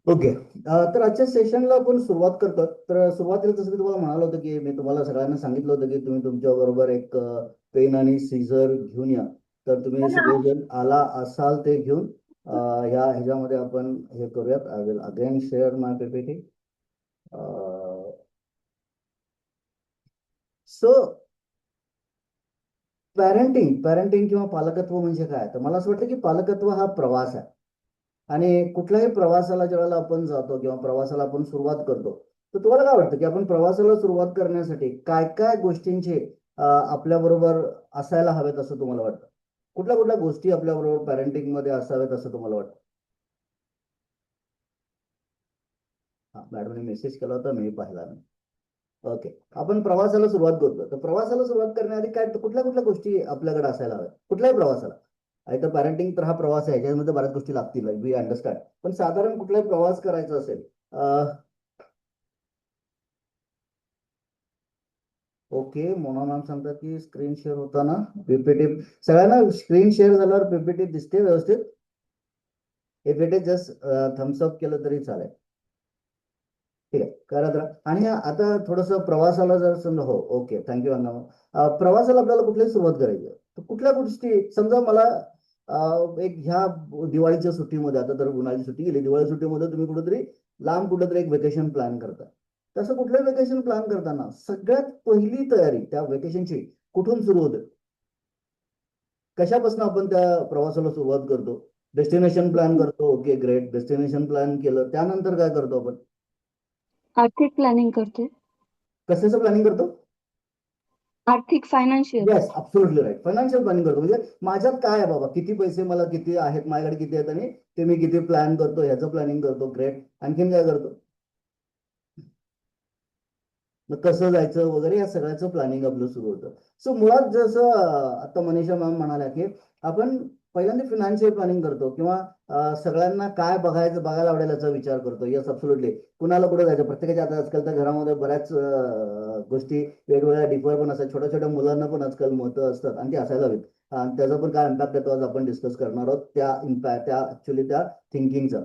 Okay. तर आजच्या सेशनला आपण सुरुवात करतो. तर सुरुवातीला जसं मी तुम्हाला म्हणालो होतं की मी तुम्हाला सगळ्यांना सांगितलं होतं की तुम्ही तुमच्या बरोबर एक पेन आणि सीझर घेऊन या. तर तुम्ही सगळेजण आला असाल ते घेऊन ह्याच्यामध्ये आपण हे करूयात. I will again share my PPT. So parenting parenting किंवा पालकत्व म्हणजे काय? तर मला असं वाटतं की पालकत्व हा प्रवास आहे. आणि कुठल्याही प्रवासाला ज्यावेळेला आपण जातो किंवा प्रवासाला आपण सुरुवात करतो, तर तुम्हाला काय वाटतं की आपण प्रवासाला सुरुवात करण्यासाठी काय काय गोष्टींचे आपल्या बरोबर असायला हवेत असं तुम्हाला वाटतं? कुठल्या कुठल्या गोष्टी आपल्या बरोबर पॅरेंटिंग मध्ये असाव्यात असं तुम्हाला वाटतं? हा, मॅडमने मेसेज केला होता, मी पाहिला नाही. ओके. आपण प्रवासाला सुरुवात करतो, तर प्रवासाला सुरुवात करण्याआधी काय कुठल्या कुठल्या गोष्टी आपल्याकडे असायला हव्यात कुठल्याही प्रवासाला? आहे तर पॅरेंटिंग तर हा प्रवास आहे, याच्यामध्ये बऱ्याच गोष्टी लागतील, वी अंडरस्टँड. पण साधारण कुठलाही प्रवास करायचा असेल. ओके, मोना मॅम सांगतात की स्क्रीन शेअर होताना पीपीटी सगळ्यांना स्क्रीन शेअर झाल्यावर पीपीटी दिसते व्यवस्थित. If it is just thumbs up केलं तरी चालेल. ठीक आहे, करत राहा. आणि आता थोडस प्रवासाला जर समजा, हो ओके, थँक्यू अण्णा. प्रवासाला आपल्याला कुठली सुरुवात करायची आहे? तर कुठल्या गोष्टी समजा मला एक ह्या दिवाळीच्या सुट्टीमध्ये, आता तर उन्हाळ्याची सुट्टी गेली, दिवाळी सुट्टीमध्ये तुम्ही कुठेतरी लांब कुठेतरी एक वेकेशन प्लॅन करता. तसं कुठलं वेकेशन प्लॅन करताना सगळ्यात पहिली तयारी त्या वेकेशनची कुठून सुरू होते? कशापासून आपण त्या प्रवासाला सुरुवात करतो? डेस्टिनेशन प्लॅन करतो, ओके ग्रेट, डेस्टिनेशन प्लॅन केलं, त्यानंतर काय करतो आपण? आर्थिक प्लॅनिंग करते. कशाचं प्लॅनिंग करतो? आर्थिक financial. Yes, absolutely right, financial planning करतो. म्हणजे माझ्यात काय आहे बाबा, किती पैसे मला किती आहेत, माझ्याकडे किती आहेत, आणि ते मी किती प्लॅन करतो, ह्याचं प्लॅनिंग करतो. ग्रेट. आणखीन काय करतो? मग कसं जायचं वगैरे या सगळ्याचं प्लॅनिंग आपलं सुरू होतं. सो मुळात जसं आता मनीषा मॅम म्हणाल्या की आपण पहिल्यांदा फिनान्शियल प्लॅनिंग करतो, किंवा सगळ्यांना काय बघायला आवडेल याचा विचार करतो. Yes, absolutely. कुणाला कुठे जायचं, प्रत्येकाच्या आता आजकालच्या घरामध्ये बऱ्याच गोष्टी वेगवेगळ्या डिफर पण असतात. छोट्या छोट्या मुलांना पण आजकाल मतं असतात, आणि ती असायला हवीत. आणि त्याचा पण काय इम्पॅक्ट येतो आज आपण डिस्कस करणार आहोत, त्या इम्पॅक्ट त्या ऍक्च्युली त्या थिंकिंगचा.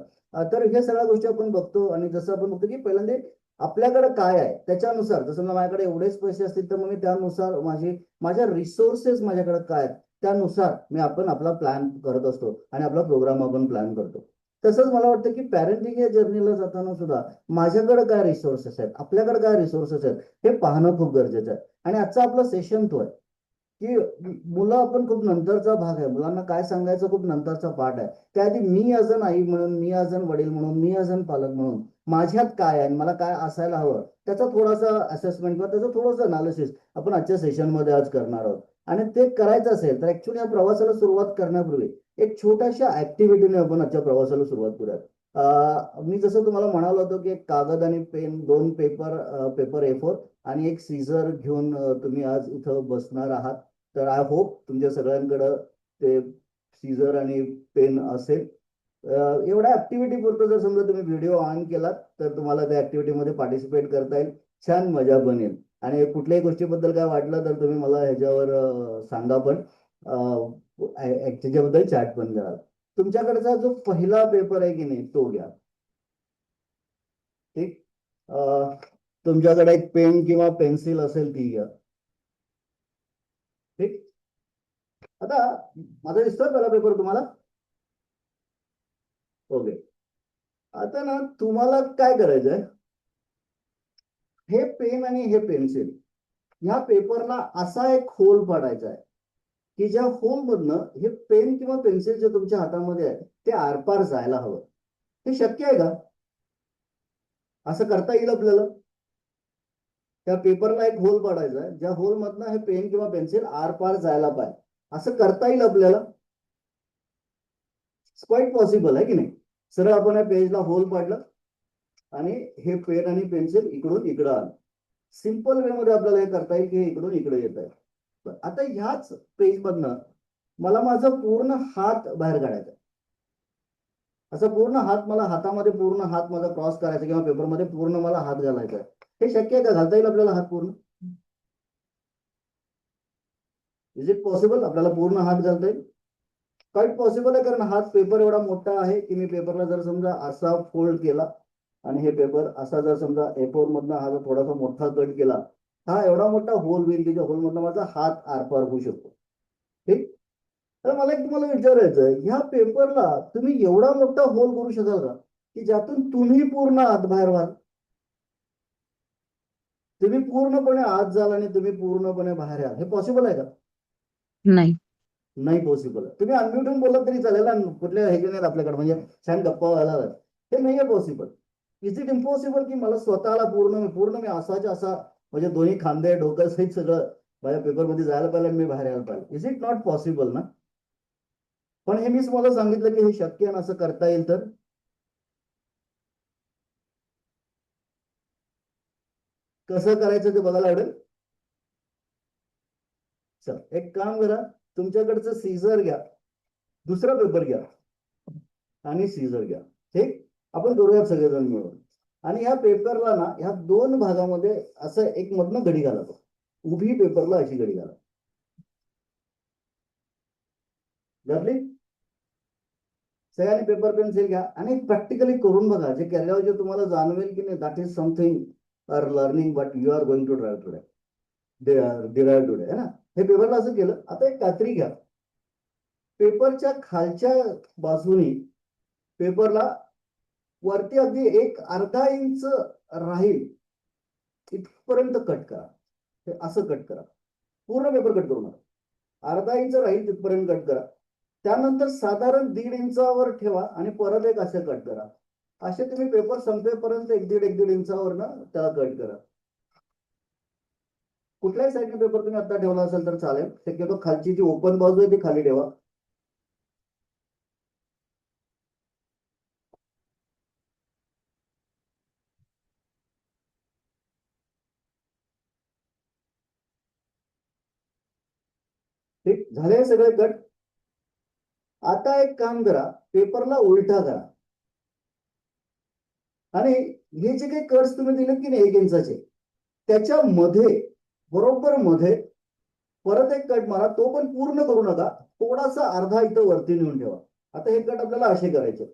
तर ह्या सगळ्या गोष्टी आपण बघतो, आणि जसं आपण बघतो की पहिल्यांदा आपल्याकडे काय आहे त्याच्यानुसार, जसं माझ्याकडे एवढेच पैसे असतील तर मग मी त्यानुसार माझ्या रिसोर्सेस माझ्याकडे काय आहेत त्यानुसार मी आपण आपला प्लॅन करत असतो, आणि आपला प्रोग्राम आपण प्लॅन करतो. तसंच मला वाटतं की पॅरेंटिंग या जर्नीला जाताना सुद्धा माझ्याकडे काय रिसोर्सेस आहेत, आपल्याकडे काय रिसोर्सेस आहेत, हे पाहणं खूप गरजेचं आहे. आणि आजचा आपला सेशन तो आहे की मुलं आपण खूप नंतरचा भाग आहे, मुलांना काय सांगायचं खूप नंतरचा पार्ट आहे. त्याआधी मी ॲज अन आई म्हणून, मी ॲज अन वडील म्हणून, मी ॲज अन पालक म्हणून माझ्यात काय आहे, मला काय असायला हवं, त्याचा थोडासा असेसमेंट किंवा त्याचं थोडंसं अनालिसिस आपण आजच्या सेशनमध्ये आज करणार आहोत. आणि ते करायचं असेल तर ऍक्च्युली या प्रवासाला सुरुवात करण्यापूर्वी एक छोट्याशा ऍक्टिव्हिटीने आपण आजच्या प्रवासाला सुरुवात करूयात. मी जसं तुम्हाला म्हणालो होतो की एक कागद आणि पेन, दोन पेपर A4 आणि एक सीझर घेऊन तुम्ही आज इथं बसणार आहात. तर आय होप तुमच्या सगळ्यांकडं ते सीझर आणि पेन असेल. एवढ्या ऍक्टिव्हिटी पुरतं जर समजा तुम्ही व्हिडिओ ऑन केलात तर तुम्हाला त्या ऍक्टिव्हिटीमध्ये पार्टिसिपेट करता येईल. छान मजा बनेल. आणि कुठल्याही गोष्टीबद्दल काय वाटलं तर तुम्ही मला ह्याच्यावर सांगा पण. त्याच्याबद्दल चॅट पण करा. तुमच्याकडचा जो पहिला पेपर आहे की नाही तो घ्या. ठीक. तुमच्याकडे एक पेन किंवा पेन्सिल असेल ती घ्या. ठीक. आता माझा दिसतोय पहिला पेपर तुम्हाला? ओके. आता ना तुम्हाला काय करायचंय, हे पेन आणि हे पेन्सिल ह्या पेपरला असा एक होल पाडायचा आहे की ज्या होल मधनं हे पेन किंवा पेन्सिल जे तुमच्या हातामध्ये आहे ते आरपार जायला हवं. हे शक्य आहे का? असं करता येईल आपल्याला? त्या पेपरला एक होल पाडायचा आहे, ज्या होल मधनं हे पेन किंवा पेन्सिल आरपार जायला पाहिजे. असं करता येईल आपल्याला? क्वाईट पॉसिबल आहे की नाही? सरळ आपण या पेजला होल पाडलं, आणि हे पेन आणि पेन्सिल इकडून इकडं आलं. सिंपल वे मध्ये आपल्याला हे करता येईल की हे इकडून इकडे येत आहे. आता ह्याच पेज मधनं मला माझा पूर्ण हात बाहेर काढायचा. असा पूर्ण हात, मला हातामध्ये पूर्ण हात माझा क्रॉस करायचा, किंवा पेपरमध्ये पूर्ण मला हात घालायचा आहे. हे शक्य आहे का? घालता येईल आपल्याला हात पूर्ण? इज इट पॉसिबल आपल्याला पूर्ण हात घालता येईल? काही पॉसिबल आहे, कारण हाच पेपर एवढा मोठा आहे की मी पेपरला जर समजा असा फोल्ड केला आणि हे पेपर असा जर समजा A4 मधनं हा जर थोडासा मोठा कट केला, हा एवढा मोठा होल होईल की त्या होल मधनं माझा हात आरपार होऊ शकतो. ठीक. तर मला एक तुम्हाला विचारायचं आहे, ह्या पेपरला तुम्ही एवढा मोठा होल करू शकाल का की ज्यातून तुम्ही पूर्ण आत बाहेर व्हाल? तुम्ही पूर्णपणे आत जाल आणि तुम्ही पूर्णपणे बाहेर याल, हे पॉसिबल आहे का? नाही. नाही पॉसिबल आहे. तुम्ही अनम्यूट होऊन बोलत तरी चालेल ना, कुठल्या हे नाही आपल्याकडे म्हणजे छान गप्पा व्हायला. हे नाहीये पॉसिबल. इज इट इम्पॉसिबल की मला स्वतःला पूर्ण पूर्ण मी असाच्या असा म्हणजे दोन्ही खांदे डोकं सहित सगळं माझ्या पेपरमध्ये जायला पाहिजे आणि मी बाहेर यायला पाहिजे? इज इट नॉट पॉसिबल ना? पण हे मी तुम्हाला सांगितलं की हे शक्य आहे, असं करता येईल. तर कसं करायचं ते बघायला आवडेल. चल एक काम करा, तुमच्याकडचं सीझर घ्या, दुसरा पेपर घ्या आणि सीझर घ्या. ठीक, आपण करूयात सगळेजण मिळून. आणि या पेपरला ना ह्या दोन भागामध्ये असं एक मधनं घडी घाला. उभी पेपरला अशी घडी घाला. घातली? सगळ्यांनी पेपर पेन्सिल घ्या आणि प्रॅक्टिकली करून बघा. जे केल्यावर जे तुम्हाला जाणवेल की नाही, that is something are learning but you are going to drive today, derive today, है ना. हे पेपरला असं केलं. आता एक कात्री घ्या, पेपरच्या खालच्या बाजूनी पेपरला वरती अगदी एक अर्धा इंच राहील इथपर्यंत कट करा. हे असं कट करा, पूर्ण पेपर कट करू नका. अर्धा इंच राहील तिथपर्यंत कट करा. त्यानंतर साधारण 1.5 इंचावर ठेवा आणि परत एक असं कट करा. असे तुम्ही पेपर संपेपर्यंत 1-1.5 इंचावर ना त्याला कट करा. कुठल्याही साईडने पेपर तुम्ही आता ठेवला असेल तर चालेल. शक्यतो खालची जी ओपन बाजू आहे ती खाली ठेवा. ठीक झाले सगळे कट. आता एक काम करा, पेपरला उलटा करा आणि हे जे काही कट्स तुम्ही दिलेत की नाही 1 इंचाचे, त्याच्यामध्ये बरोबर मध्ये परत एक कट मारा. तो पण पूर्ण करू नका, थोडासा अर्धा इथं वरती नेऊन ठेवा. आता हे कट आपल्याला असे करायचे,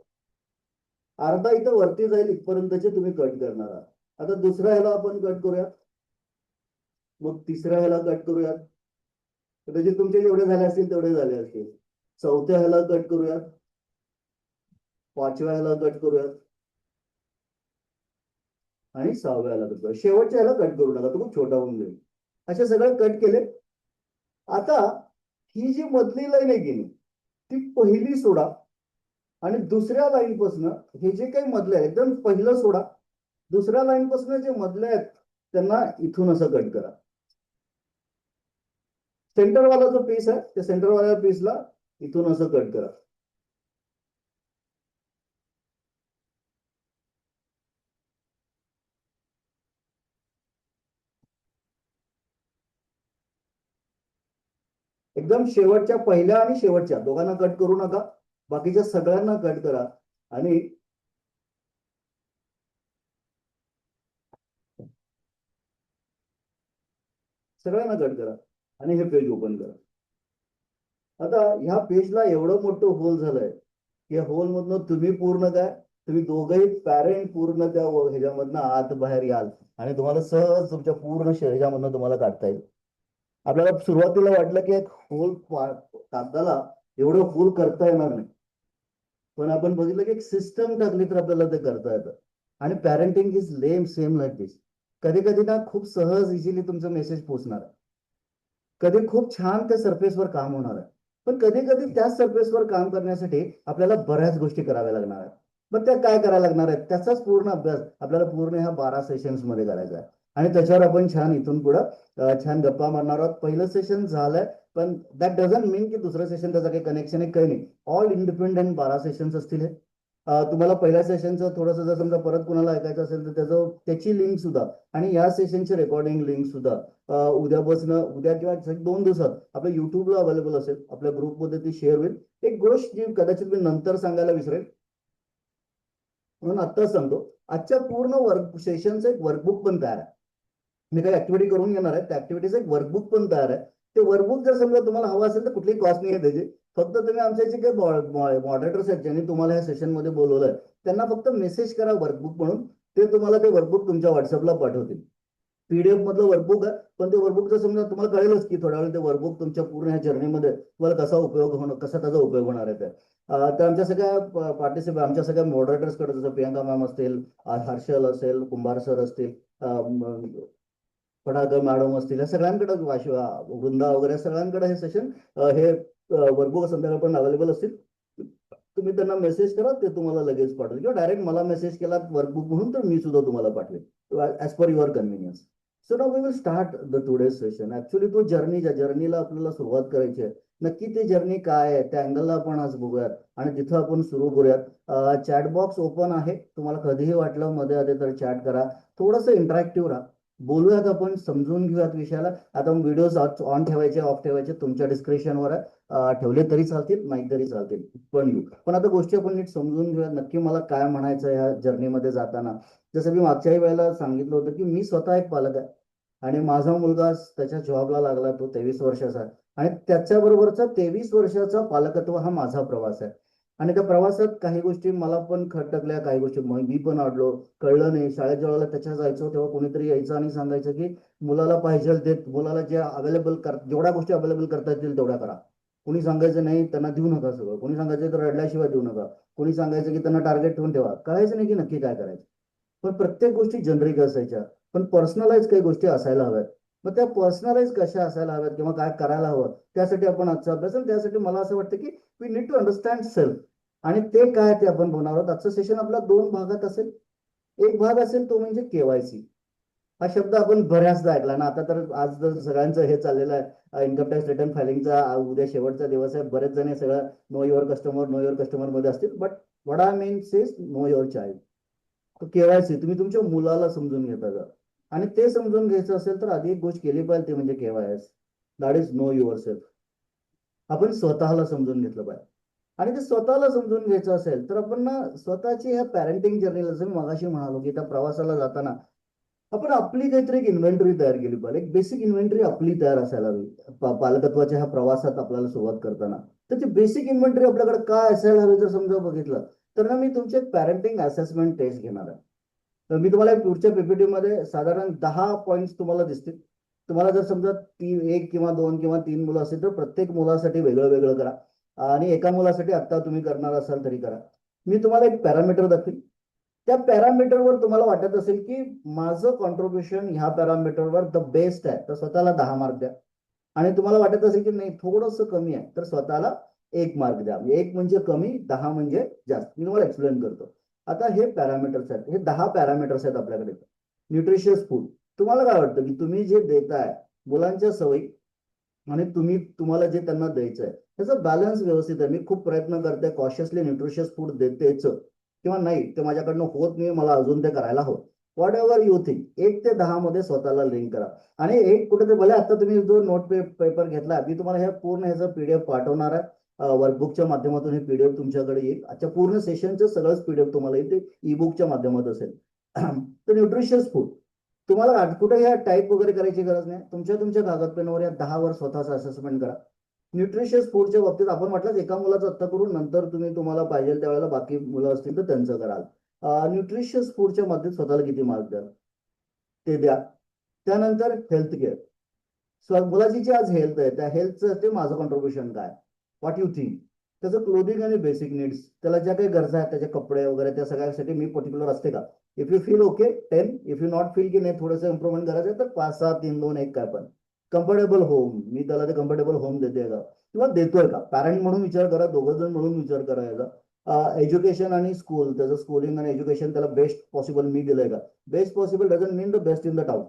अर्धा इथं वरती जाईल इथपर्यंतचे तुम्ही कट करणार आहात. आता दुसऱ्या ह्याला आपण कट करूयात, मग तिसऱ्या ह्याला कट करूयात. त्याचे तुमचे जेवढे झाले असतील तेवढे झाले असतील. चौथ्या ह्याला कट करूयात, पाचव्या ह्याला कट करूयात आणि 6व्या ह्याला कट करूयात. शेवटच्या ह्याला कट करू नका, तो खूप छोटा होऊन जाईल. असे सगळे कट केले. आता ही जी मधली लाईन आहे की नाही, ती पहिली सोडा आणि दुसऱ्या लाईन पासून हे जे काही मधले आहे एकदम पहिलं सोडा. दुसऱ्या लाईन पासून जे मधले आहेत त्यांना इथून असं कट करा. सेंटरवाला जो पीस आहे त्या सेंटरवाल्या पीसला इथून असं कट करा. एकदम शेवटच्या पहिल्या आणि शेवटच्या दोघांना कट करू नका, बाकीच्या सगळ्यांना कट करा आणि सगळ्यांना कट करा आणि हे पेज ओपन करा. आता ह्या पेजला एवढं मोठं होल झालंय की या होल मधनं तुम्ही पूर्ण काय, तुम्ही दोघंही पॅरेंट पूर्ण त्या ह्याच्यामधनं आत बाहेर याल आणि तुम्हाला सहज तुमच्या पूर्ण शरीरामधनं तुम्हाला काढता येईल. आपल्याला सुरुवातीला वाटलं की एक होल कागदाला एवढं होल करता येणार नाही, पण आपण बघितलं की एक सिस्टम टाकली तर आपल्याला ते करता येतं. आणि पॅरेंटिंग इज सेम लाईक दिस. कधी कधी ना खूप सहज इझिली तुमचं मेसेज पोहोचणार आहे, कधी खूप छान त्या सरफेसवर काम होणार आहे, पण कधी कधी त्याच सरफेसवर काम करण्यासाठी आपल्याला बऱ्याच गोष्टी कराव्या लागणार आहेत. मग त्या काय करायला लागणार आहेत त्याचाच पूर्ण अभ्यास आपल्याला पूर्ण ह्या 12 सेशन्स मध्ये करायचा आहे. आणि त्याच्यावर आपण छान इथून पुढं छान गप्पा मारणार आहोत. पहिलं सेशन झालंय, पण दॅट डझंट मीन की दुसरं सेशन त्याचं काही कनेक्शन आहे, काही नाही. ऑल इंडिपेंडेंट 12 सेशन्स असतील हे. तुम्हाला पहिल्या सेशनचं थोडंसं जर समजा परत कुणाला ऐकायचं असेल तर त्याची लिंक सुद्धा आणि या सेशनची रेकॉर्डिंग लिंक सुद्धा उद्यापासून उद्या किंवा 2 दिवसात आपल्या युट्यूबला अवेलेबल असेल, आपल्या ग्रुपमध्ये ती शेअर होईल. एक गोष्ट जी कदाचित मी नंतर सांगायला विसरेल म्हणून आत्ताच सांगतो, आजच्या पूर्ण वर्क सेशनचं एक वर्कबुक पण तयार आहे. मी काही ऍक्टिव्हिटी करून घेणार आहे, त्या ऍक्टिव्हिटीचं एक वर्कबुक पण तयार आहे. ते वर्कबुक जर समजा तुम्हाला हवं असेल तर कुठलीही कॉस्ट नाही आहे त्याची, फक्त तुम्ही आमच्या जे काही मॉडरेटर्स आहेत ज्यांनी तुम्हाला ह्या सेशनमध्ये बोलवलंय त्यांना फक्त मेसेज करा वर्कबुक म्हणून, ते तुम्हाला ते वर्कबुक तुमच्या व्हॉट्सअपला पाठवतील. पीडीएफ मधलं वर्कबुक आहे, पण ते वर्कबुकचं समजा तुम्हाला कळेलच की थोड्या वेळ ते वर्कबुक तुमच्या पूर्ण ह्या जर्नीमध्ये तुम्हाला कसा त्याचा उपयोग होणार आहे ते. तर आमच्या सगळ्या पार्टिसिपेट आमच्या सगळ्या मॉडरेटर्सकडे जसं प्रियांका मॅम असतील, हर्षल असेल, कुंभार सर असतील, पडाकर मॅडम असतील, या सगळ्यांकडे वृंदा वगैरे सगळ्यांकडे हे सेशन हे वर्कबुक संध्याकाळ पण अवेलेबल असतील. तुम्ही त्यांना मेसेज करा, ते तुम्हाला लगेच पाठवेल, किंवा डायरेक्ट मला मेसेज केला वर्कबुक म्हणून तर मी सुद्धा तुम्हाला पाठवेल as per your convenience. So now we will start the today's session. Actually तो जर्नीला आपल्याला सुरुवात करायची आहे. नक्की ती जर्नी काय आहे त्या अँगलला आपण आज बघूयात आणि तिथं आपण सुरू करूयात. चॅट बॉक्स ओपन आहे, तुम्हाला कधीही वाटलं मध्ये आधी तर चॅट करा. थोडंसं इंटरॅक्टिव्ह राहा, बोलूयात, आपण समजून घेऊयात विषयाला. आता व्हिडिओज ऑन ठेवायचे ऑफ ठेवायचे तुमच्या डिस्क्रिप्शनवर आहे. ठेवले तरी चालतील, नाही तरी चालतील, पण येऊ. पण आता गोष्टी आपण नीट समजून घेऊयात नक्की मला काय म्हणायचं ह्या जर्नीमध्ये जाताना. जसं मी मागच्याही वेळेला सांगितलं होतं की मी स्वतः एक पालक आहे आणि माझा मुलगा त्याच्या जॉबला लागला, तो 23 वर्षाचा आहे आणि त्याच्याबरोबरचा 23 वर्षाचा पालकत्व हा माझा प्रवास आहे. आणि त्या प्रवासात काही गोष्टी मला पण खटकल्या, काही गोष्टी मी पण अडलो, कळलं नाही. शाळेत जेव्हा त्याच्या जायचो तेव्हा कोणीतरी यायचं आणि सांगायचं की मुलाला पाहिजे ते, मुलाला जे जेवढ्या गोष्टी अवेलेबल करता येतील तेवढ्या करा. कोणी सांगायचं नाही त्यांना देऊ नका सगळं, कोणी सांगायचं तर रडल्याशिवाय देऊ नका, कोणी सांगायचं की त्यांना टार्गेट ठेवून ठेवा. कळायचं नाही की नक्की काय करायचं. पण प्रत्येक गोष्टी जनरिक असायच्या, पण पर्सनलाइज काही गोष्टी असायला हव्यात. मग त्या पर्सनलाइज कशा असायला हव्यात किंवा काय करायला हवं, त्यासाठी आपण आजचा अभ्यास. आणि त्यासाठी मला असं वाटतं की we need to understand self, आणि ते काय ते आपण बनवणार आहोत. आजचं सेशन आपला 2 भागात असेल. एक भाग असेल तो म्हणजे केवायसी. हा शब्द आपण बऱ्याचदा ऐकला ना. आता तर आज जर सगळ्यांचं हे चाललेलं आहे, इन्कम टॅक्स रिटर्न फायलिंगचा उद्या शेवटचा दिवस आहे. बरेच जण हे सगळं नो युअर कस्टमर मध्ये असतील. But what I means is know your child. KYC तुम्ही तुमच्या मुलाला समजून घेता का, आणि ते समजून घ्यायचं असेल तर आधी एक गोष्ट केली पाहिजे, ते म्हणजे KYC. That is know your self. आपण स्वतःला समजून घेतलं पाहिजे. आणि ते स्वतःला समजून घ्यायचं असेल तर आपण ना स्वतःची ह्या पॅरेंटिंग जर्नीला, जसं मी मगाशी म्हणालो की त्या प्रवासाला जाताना आपण आपली काहीतरी एक इन्व्हेंटरी तयार केली पाहिजे. एक बेसिक इन्व्हेंटरी आपली तयार असायला हवी. पालकत्वाच्या ह्या प्रवासात आपल्याला सुरुवात करताना तर ती बेसिक इन्व्हेंटरी आपल्याकडे काय असायला हवी जर समजा बघितलं तर ना, मी तुमचे पॅरेंटिंग असेसमेंट टेस्ट घेणार आहे. तर मी तुम्हाला पुढच्या पीपीटी मध्ये साधारण 10 पॉईंट्स तुम्हाला दिसतील. तुम्हाला जर समजा 1 किंवा 2 किंवा 3 मुलं असतील तर प्रत्येक मुलासाठी वेगळं वेगळं करा, आणि एका मुलासाठी आता तुम्ही करणार असाल तरी करा. मी तुम्हाला एक पॅरामीटर दाखवेल. त्या पॅरामीटरवर तुम्हाला वाटत असेल की माझं कॉन्ट्रीब्युशन ह्या पॅरामीटरवर द बेस्ट आहे तर स्वतःला 10 मार्क द्या. आणि तुम्हाला वाटत असेल की नाही थोडंसं कमी आहे तर स्वतःला 1 मार्क द्या. 1 म्हणजे कमी, 10 म्हणजे जास्त. मी तुम्हाला एक्सप्लेन करतो. आता हे पॅरामीटर्स आहेत, हे 10 पॅरामीटर्स आहेत आपल्याकडे. Nutritious food. तुम्हाला काय वाटतं की तुम्ही जे देताय मुलांच्या सवयी आणि तुम्हाला जे त्यांना द्यायचं आहे त्याचा बॅलन्स व्यवस्थित आहे. मी खूप प्रयत्न करते कॉशियसली न्यूट्रिशियस फूड देतेच, किंवा नाही ते माझ्याकडनं होत नाही, मला अजून ते करायला हवं. व्हॉट एव्हर यू थिंक, 1 ते 10 मध्ये स्वतःला लिंक करा. आणि एक कुठे भले आता तुम्ही जो नोट पेपर घेतला, मी तुम्हाला हे पूर्ण ह्याचं पीडीएफ पाठवणार आहे. वर्कबुकच्या माध्यमातून हे पीडीएफ तुमच्याकडे येईल. आजच्या पूर्ण सेशनचं सगळंच पीडीएफ तुम्हाला येईल, ते ई बुकच्या माध्यमात असेल. तर न्यूट्रिशियस फूड तुम्हाला कुठे ह्या टाईप वगैरे करायची गरज नाही. तुमच्या कागद पेनवर या 10 वर स्वतःचा असेसमेंट करा. न्यूट्रिशियस फूडच्या बाबतीत आपण म्हटलं एका मुलाचं आत्ता करून नंतर तुम्हाला पाहिजे त्यावेळेला बाकी मुलं असतील तर त्यांचं कराल. न्यूट्रिशियस फूडच्या बाबतीत स्वतःला किती मार्क द्याल ते द्या. त्यानंतर हेल्थ केअर. मुलाची जी आज हेल्थ आहे त्या हेल्थचं ते माझं कॉन्ट्रीब्युशन काय, व्हॉट यू थिंक. त्याचं क्लोदिंग आणि बेसिक नीड्स, त्याला ज्या काही गरजा आहेत त्याचे कपडे वगैरे त्या सगळ्यासाठी मी पर्टिक्युलर असते का. If you feel okay 10, if you not feel की नाही थोडंसं इम्प्रुव्हमेंट करायचं आहे तर 5, 6, 3, 2, 1 काय पण. कम्फर्टेबल होम, मी त्याला ते कम्फर्टेबल होम देते का किंवा देतोय का, पॅरेंट म्हणून विचार करा, दोघं जण म्हणून विचार करायचा. एज्युकेशन आणि स्कूल, त्याचं स्कूलिंग आणि एज्युकेशन त्याला बेस्ट पॉसिबल मी दिलंय का. Best possible doesn't mean the best in the town.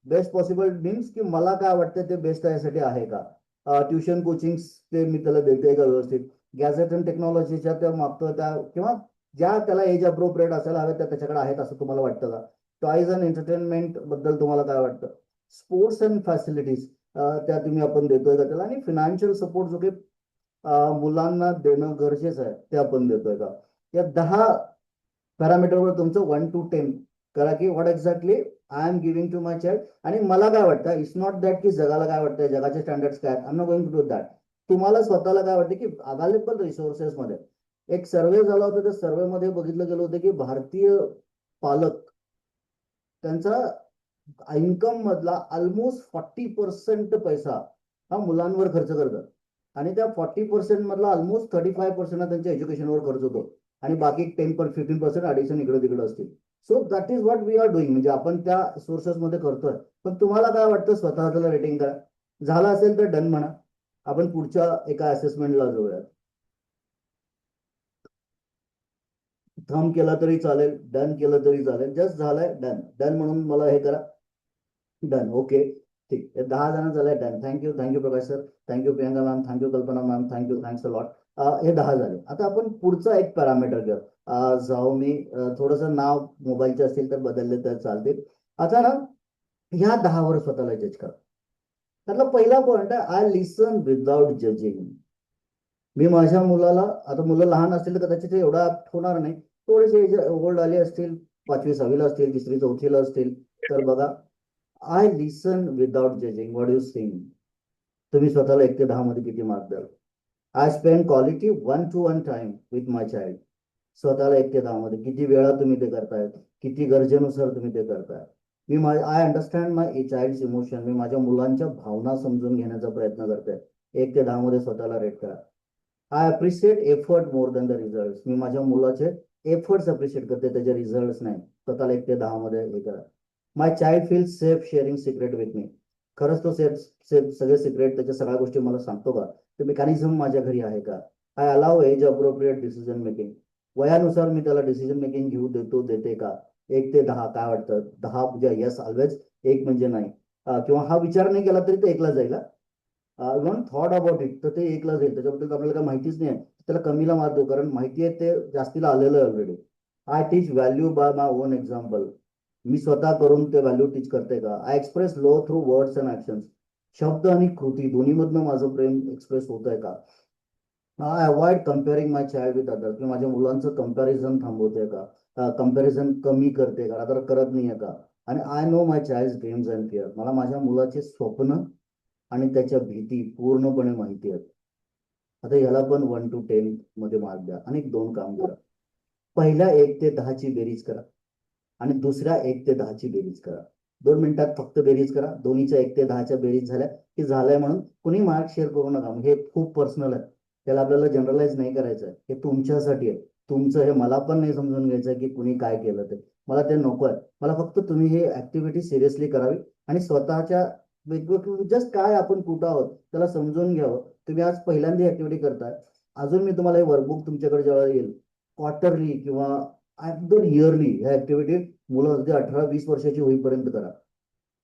Best possible means की मला काय वाटतं ते बेस्ट यासाठी आहे का. ट्युशन कोचिंग ते मी त्याला देते का व्यवस्थित. गॅजेट अँड टेक्नॉलॉजीच्या त्या मागतो त्या, किंवा ज्या त्याला एज अप्रोप्रिएट असायला हव्या त्या त्याच्याकडे आहेत असं तुम्हाला वाटतं का. टॉईज अँड एंटरटेनमेंट बद्दल तुम्हाला काय वाटतं. स्पोर्ट्स अँड फॅसिलिटीज त्या तुम्ही आपण देतोय का त्याला. आणि फिनान्शियल सपोर्ट जो काही मुलांना देणं गरजेचं आहे ते आपण देतोय का. या 10 पॅरामीटरवर तुमचं 1 to 10 करा की what exactly I am giving to my child. आणि मला काय वाटतं, इट्स नॉट दॅट की जगाला काय वाटतं, जगाचे स्टँडर्ड्स काय आहेत. I am not going to do that. तुम्हाला स्वतःला काय वाटतं की अवेलेबल रिसोर्सेस मध्ये एक सर्वे झाला होता, त्या सर्वे मध्ये बघितलं गेलं होतं की भारतीय पालक त्यांचा इन्कम मधला ऑलमोस्ट 40% पैसा हा मुलांवर खर्च करतात, आणि त्या 40% मधला ऑलमोस्ट 35% हा त्यांच्या एज्युकेशनवर खर्च होतो, आणि बाकी 10-15% ऍडिशन इकडे तिकडे असतील. So that is what we are doing, म्हणजे आपण त्या सोर्सेस मध्ये करतोय. पण तुम्हाला काय वाटतं, स्वतःला रेटिंग करा. झालं असेल तर डन म्हणा. आपण पुढच्या एका असेसमेंटला जाऊया. थंब केला तरी चालेल, डन केलं तरी चालेल, जस्ट झालंय डन. डन म्हणून मला हे करा. डन. ओके, ठीक. 10 जण झाले. Done. Thank you Prakash sir, thank you Priyanka ma'am, thank you Kalpana ma'am, thank you, thanks a lot. हे 10 झाले. आता आपण पुढचा एक पॅरामीटर घेऊ. जाऊ मी थोडंसं नाव मोबाईलचे असेल तर बदलले तर चालतील. आता ना ह्या 10वर स्वतःला जज करा. त्यातला पहिला पॉइंट आहे, आय लिसन विदाउट जजिंग. मी माझ्या मुलाला, आता मुलं लहान असतील तर कदाचित ते एवढा होणार नाही, थोडेसे ओल्ड आले असतील, 5वी 6वीला असतील, 3री 4थीला असतील, तर बघा, I listen without judging. What you think? तुम्ही स्वतःला 1 ते 10 मध्ये किती मार्क द्याल? I spend quality 1-to-1 time with my child. स्वतःला 1 ते 10 मध्ये किती वेळा तुम्ही ते करताय, किती गरजेनुसार तुम्ही ते करताय. I understand my child emotion. मी माझ्या मुलांच्या भावना समजून घेण्याचा प्रयत्न करतोय. 1 ते 10 मध्ये स्वतःला रेट करा. I appreciate effort more than the result. मी माझ्या मुलाचे एफर्ट्स अप्रिशिएट करते, त्याचे रिझल्ट नाही. स्वतःला 1 ते 10 मध्ये हे करा. My child feel safe sharing secret with me. खरंच तो सेफ सेफ सगळे सिक्रेट, त्याच्या सगळ्या गोष्टी मला सांगतो का? ते मेकॅनिझम माझ्या घरी आहे का? I allow age appropriate decision making. वयानुसार मी त्याला डिसिजन मेकिंग घेऊ देतो, देते का? 1 ते 10 काय वाटतं? 10 म्हणजे येस ऑलवेज, 1 म्हणजे नाही. किंवा हा विचार नाही केला तरी ते 1ला जाईल. इव्हन थॉट अबाउट इट, तर ते 1ला जाईल. त्याच्याबद्दल आपल्याला काही माहितीच नाही, त्याला कमीला मार्क देऊ, कारण माहिती आहे ते जास्तीला आलेलं आहे already. I teach value by my own example. मी स्वतः करून ते व्हॅल्यू टीच करते का? I express love through words and actions. शब्द आणि कृती दोन्हीमधनं माझं प्रेम एक्सप्रेस होत आहे का? I avoid comparing my child with others. मी माझ्या मुलांचं कम्पॅरिझन थांबवते का? कम्पॅरिझन कमी करते का, तर करत नाहीये का? आणि I know my child dreams and fear. मला माझ्या मुलाचे स्वप्न आणि त्याच्या भीती पूर्णपणे माहिती आहेत. आता याला पण 1 to 10 मध्ये मार्क द्या, आणि 2 काम करा. पहिल्या 1 ते 10 बेरीज करा, आणि दुसऱ्या 1 ते 10 बेरीज करा. 2 मिनिटात फक्त बेरीज करा. दोन्हीच्या 1 ते 10 बेरीज झाल्या की झालंय म्हणून कुणी मार्क शेअर करू नका. हे खूप पर्सनल आहे, त्याला आपल्याला जनरलाइज नाही करायचं आहे. हे तुमच्यासाठी आहे. तुमचं हे मला पण नाही समजून घ्यायचं की कुणी काय केलं ते. मला ते नको आहे. मला फक्त तुम्ही हे ऍक्टिव्हिटी सिरियसली करावी, आणि स्वतःच्या वेगवेगळं जस्ट काय आपण कुठं आहोत त्याला समजून घ्यावं. तुम्ही आज पहिल्यांदा ऍक्टिव्हिटी करताय. अजून मी तुम्हाला हे वर्कबुक तुमच्याकडे जेव्हा येईल, क्वार्टरली किंवा दर इयरली ह्या ऍक्टिव्हिटी मुलं अगदी 18-20 वर्षाची होईपर्यंत करा.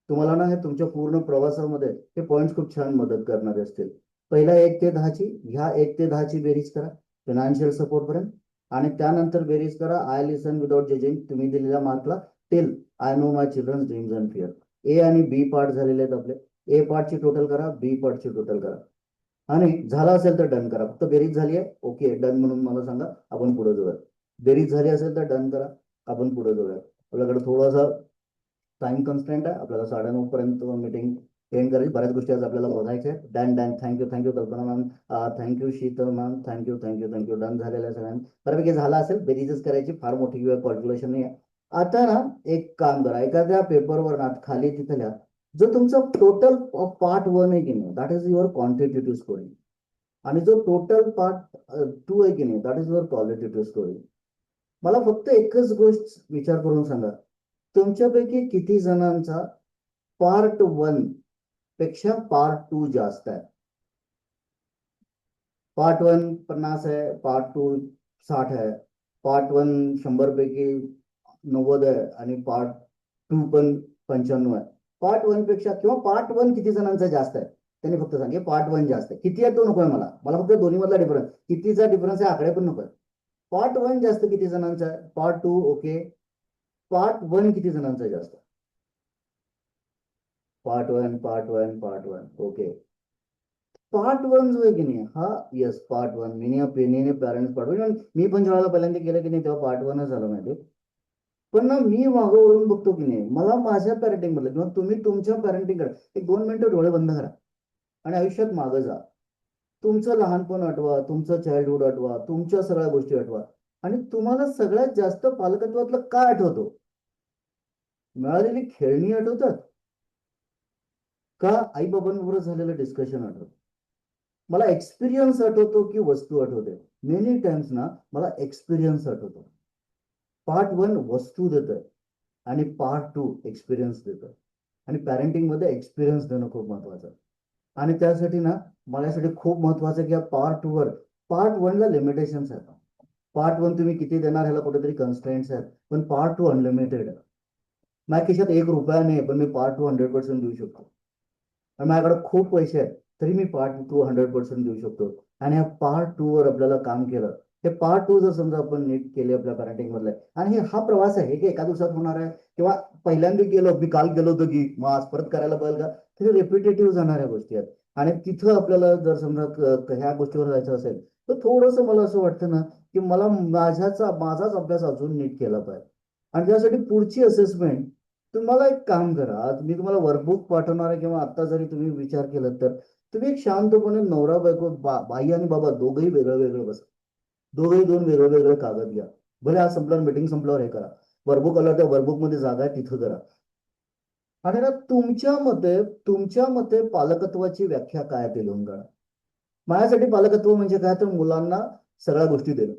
तुम्हाला ना हे तुमच्या पूर्ण प्रवासामध्ये हे पॉईंट खूप छान मदत करणारे असतील. पहिल्या 1 ते 10 ह्या 1 ते 10 बेरीज करा फिनान्शियल सपोर्ट पर्यंत, आणि त्यानंतर बेरीज करा आय लिसन विदाउट जजिंग तुम्ही दिलेल्या मार्कला, till I know my children's dreams and fear. A आणि बी पार्ट झालेले आहेत आपले. ए पार्टची टोटल करा, बी पार्टची टोटल करा, आणि झाला असेल तर डन करा. फक्त बेरीज झाली आहे, ओके डन म्हणून मला सांगा, आपण पुढे जाऊया. बेरीज झाली असेल तर डन करा, आपण पुढे जाऊया. आपल्याकडे थोडासा टाइम कन्स्टंट आहे, आपल्याला 9:30 पर्यंत मीटिंग एंड करायची. बऱ्याच गोष्टी आज आपल्याला बघायच्या आहेत. Done done. Thank you Kalpana ma'am, thank you Sheetal ma'am, thank you. Done झालेलं आहे सगळ्यांना बऱ्यापैकी. झाला असेल, बेरीजच करायची, फार मोठी किंवा कॅल्क्युलेशन नाही आहे. आता ना एक काम करा, एखाद्या पेपरवर ना खाली तिथे लिहा, जो तुमचा टोटल पार्ट 1 आहे की नाही, that is your quantitative scoring, आणि जो टोटल पार्ट 2 आहे की नाही, that is your qualitative scoring. मला फक्त एकच गोष्ट विचार करून सांगा, तुमच्यापैकी किती जणांचा पार्ट 1 पेक्षा पार्ट 2 जास्त आहे? पार्ट 1 50 आहे, पार्ट 2 60 आहे, पार्ट 1 100 पैकी 90 आहे, आणि पार्ट 2 पण 95 आहे. पार्ट 1 पेक्षा किंवा पार्ट 1 किती जणांचा जास्त आहे त्यांनी फक्त सांगे. पार्ट 1 जास्त आहे, किती आहे तो नकोय मला, मला फक्त दोन्ही मधला डिफरन्स, कितीचा डिफरन्स आहे आकडे पण नकोय. पार्ट 1 जास्त किती जणांचा आहे, पार्ट 2 ओके, पार्ट 1 किती जणांचा जास्त? Part 1 okay. पार्ट 1 जो आहे की नाही, हा येस पार्ट 1 मी पॅरेंट्स पार्ट 1, मी पण ज्यावेळेला पहिल्यांदा केलं की नाही तेव्हा पार्ट 1च झालं माहिती. पण ना मी मागं वळून बघतो की नाही, मला माझ्या पॅरेंटिंग मधलं, किंवा तुम्ही तुमच्या पॅरेंटिंग करा, एक 2 मिनिटं डोळे बंद करा आणि आयुष्यात मागं जा. तुमचं लहानपण आठवा, तुमचं चाइल्डहुड आठवा, तुमच्या सगळ्या गोष्टी आठवा. आणि तुम्हाला सगळ्यात जास्त पालकत्वातलं काय आठवतो? मिळालेली खेळणी आठवतात का आई बाबांबरोबर झालेलं डिस्कशन आठवतं? मला एक्सपिरियन्स आठवतो की वस्तू आठवते? मेनी टाइम्स ना मला एक्सपिरियन्स आठवतो. पार्ट वन वस्तू देतोय आणि पार्ट टू एक्सपिरियन्स देतोय. आणि पॅरेंटिंग मध्ये एक्सपिरियन्स देणं खूप महत्वाचं आहे. आणि त्यासाठी ना माझ्यासाठी खूप महत्वाचं आहे की या पार्ट वनला लिमिटेशन्स आहेत. पार्ट वन तुम्ही किती देणार ह्याला कुठेतरी कन्स्ट्रेंट्स आहेत, पण पार्ट टू अनलिमिटेड आहे. माझ्या खिशात 1 रुपया नाही, पण मी पार्ट टू 100% देऊ शकतो. आणि माझ्याकडे खूप पैसे आहेत तरी मी पार्ट टू 100% देऊ शकतो. आणि ह्या पार्ट टू वर आपल्याला काम केलं, हे पार्ट टू जर समजा आपण नीट केले आपल्या पॅरेंटिंग मधले, आणि हा प्रवास आहे हे की एका दिवसात होणार आहे किंवा पहिल्यांदा गेलो मी काल गेलो होतो की मग आज परत करायला पाहिजे का, ते रिपिटेटिव्ह जाणाऱ्या गोष्टी आहेत. आणि तिथं आपल्याला जर समजा ह्या गोष्टीवर जायचं असेल तर थोडस मला असं वाटतं ना की मला माझाच अभ्यास अजून नीट केला पाहिजे. आणि त्यासाठी पुढची असेसमेंट, तुम्हाला एक काम करा, आज मी तुम्हाला वर्कबुक पाठवणार आहे किंवा आता जरी तुम्ही विचार केला तर तुम्ही एक शांतपणे नवरा बायको बाई आणि बाबा दोघंही वेगळं वेगळं बसा. दोघंही दोन वेगळं वेगळं कागद घ्या. भले आज संपल्यावर मीटिंग संपल्यावर हे करा. वर्कबुक आलं त्या वर्कबुक मध्ये जागा आहे तिथं करा. आणि ना तुमच्या मते पालकत्वाची व्याख्या काय ते लिहून काढा. माझ्यासाठी पालकत्व म्हणजे काय तर मुलांना सगळ्या गोष्टी देणं.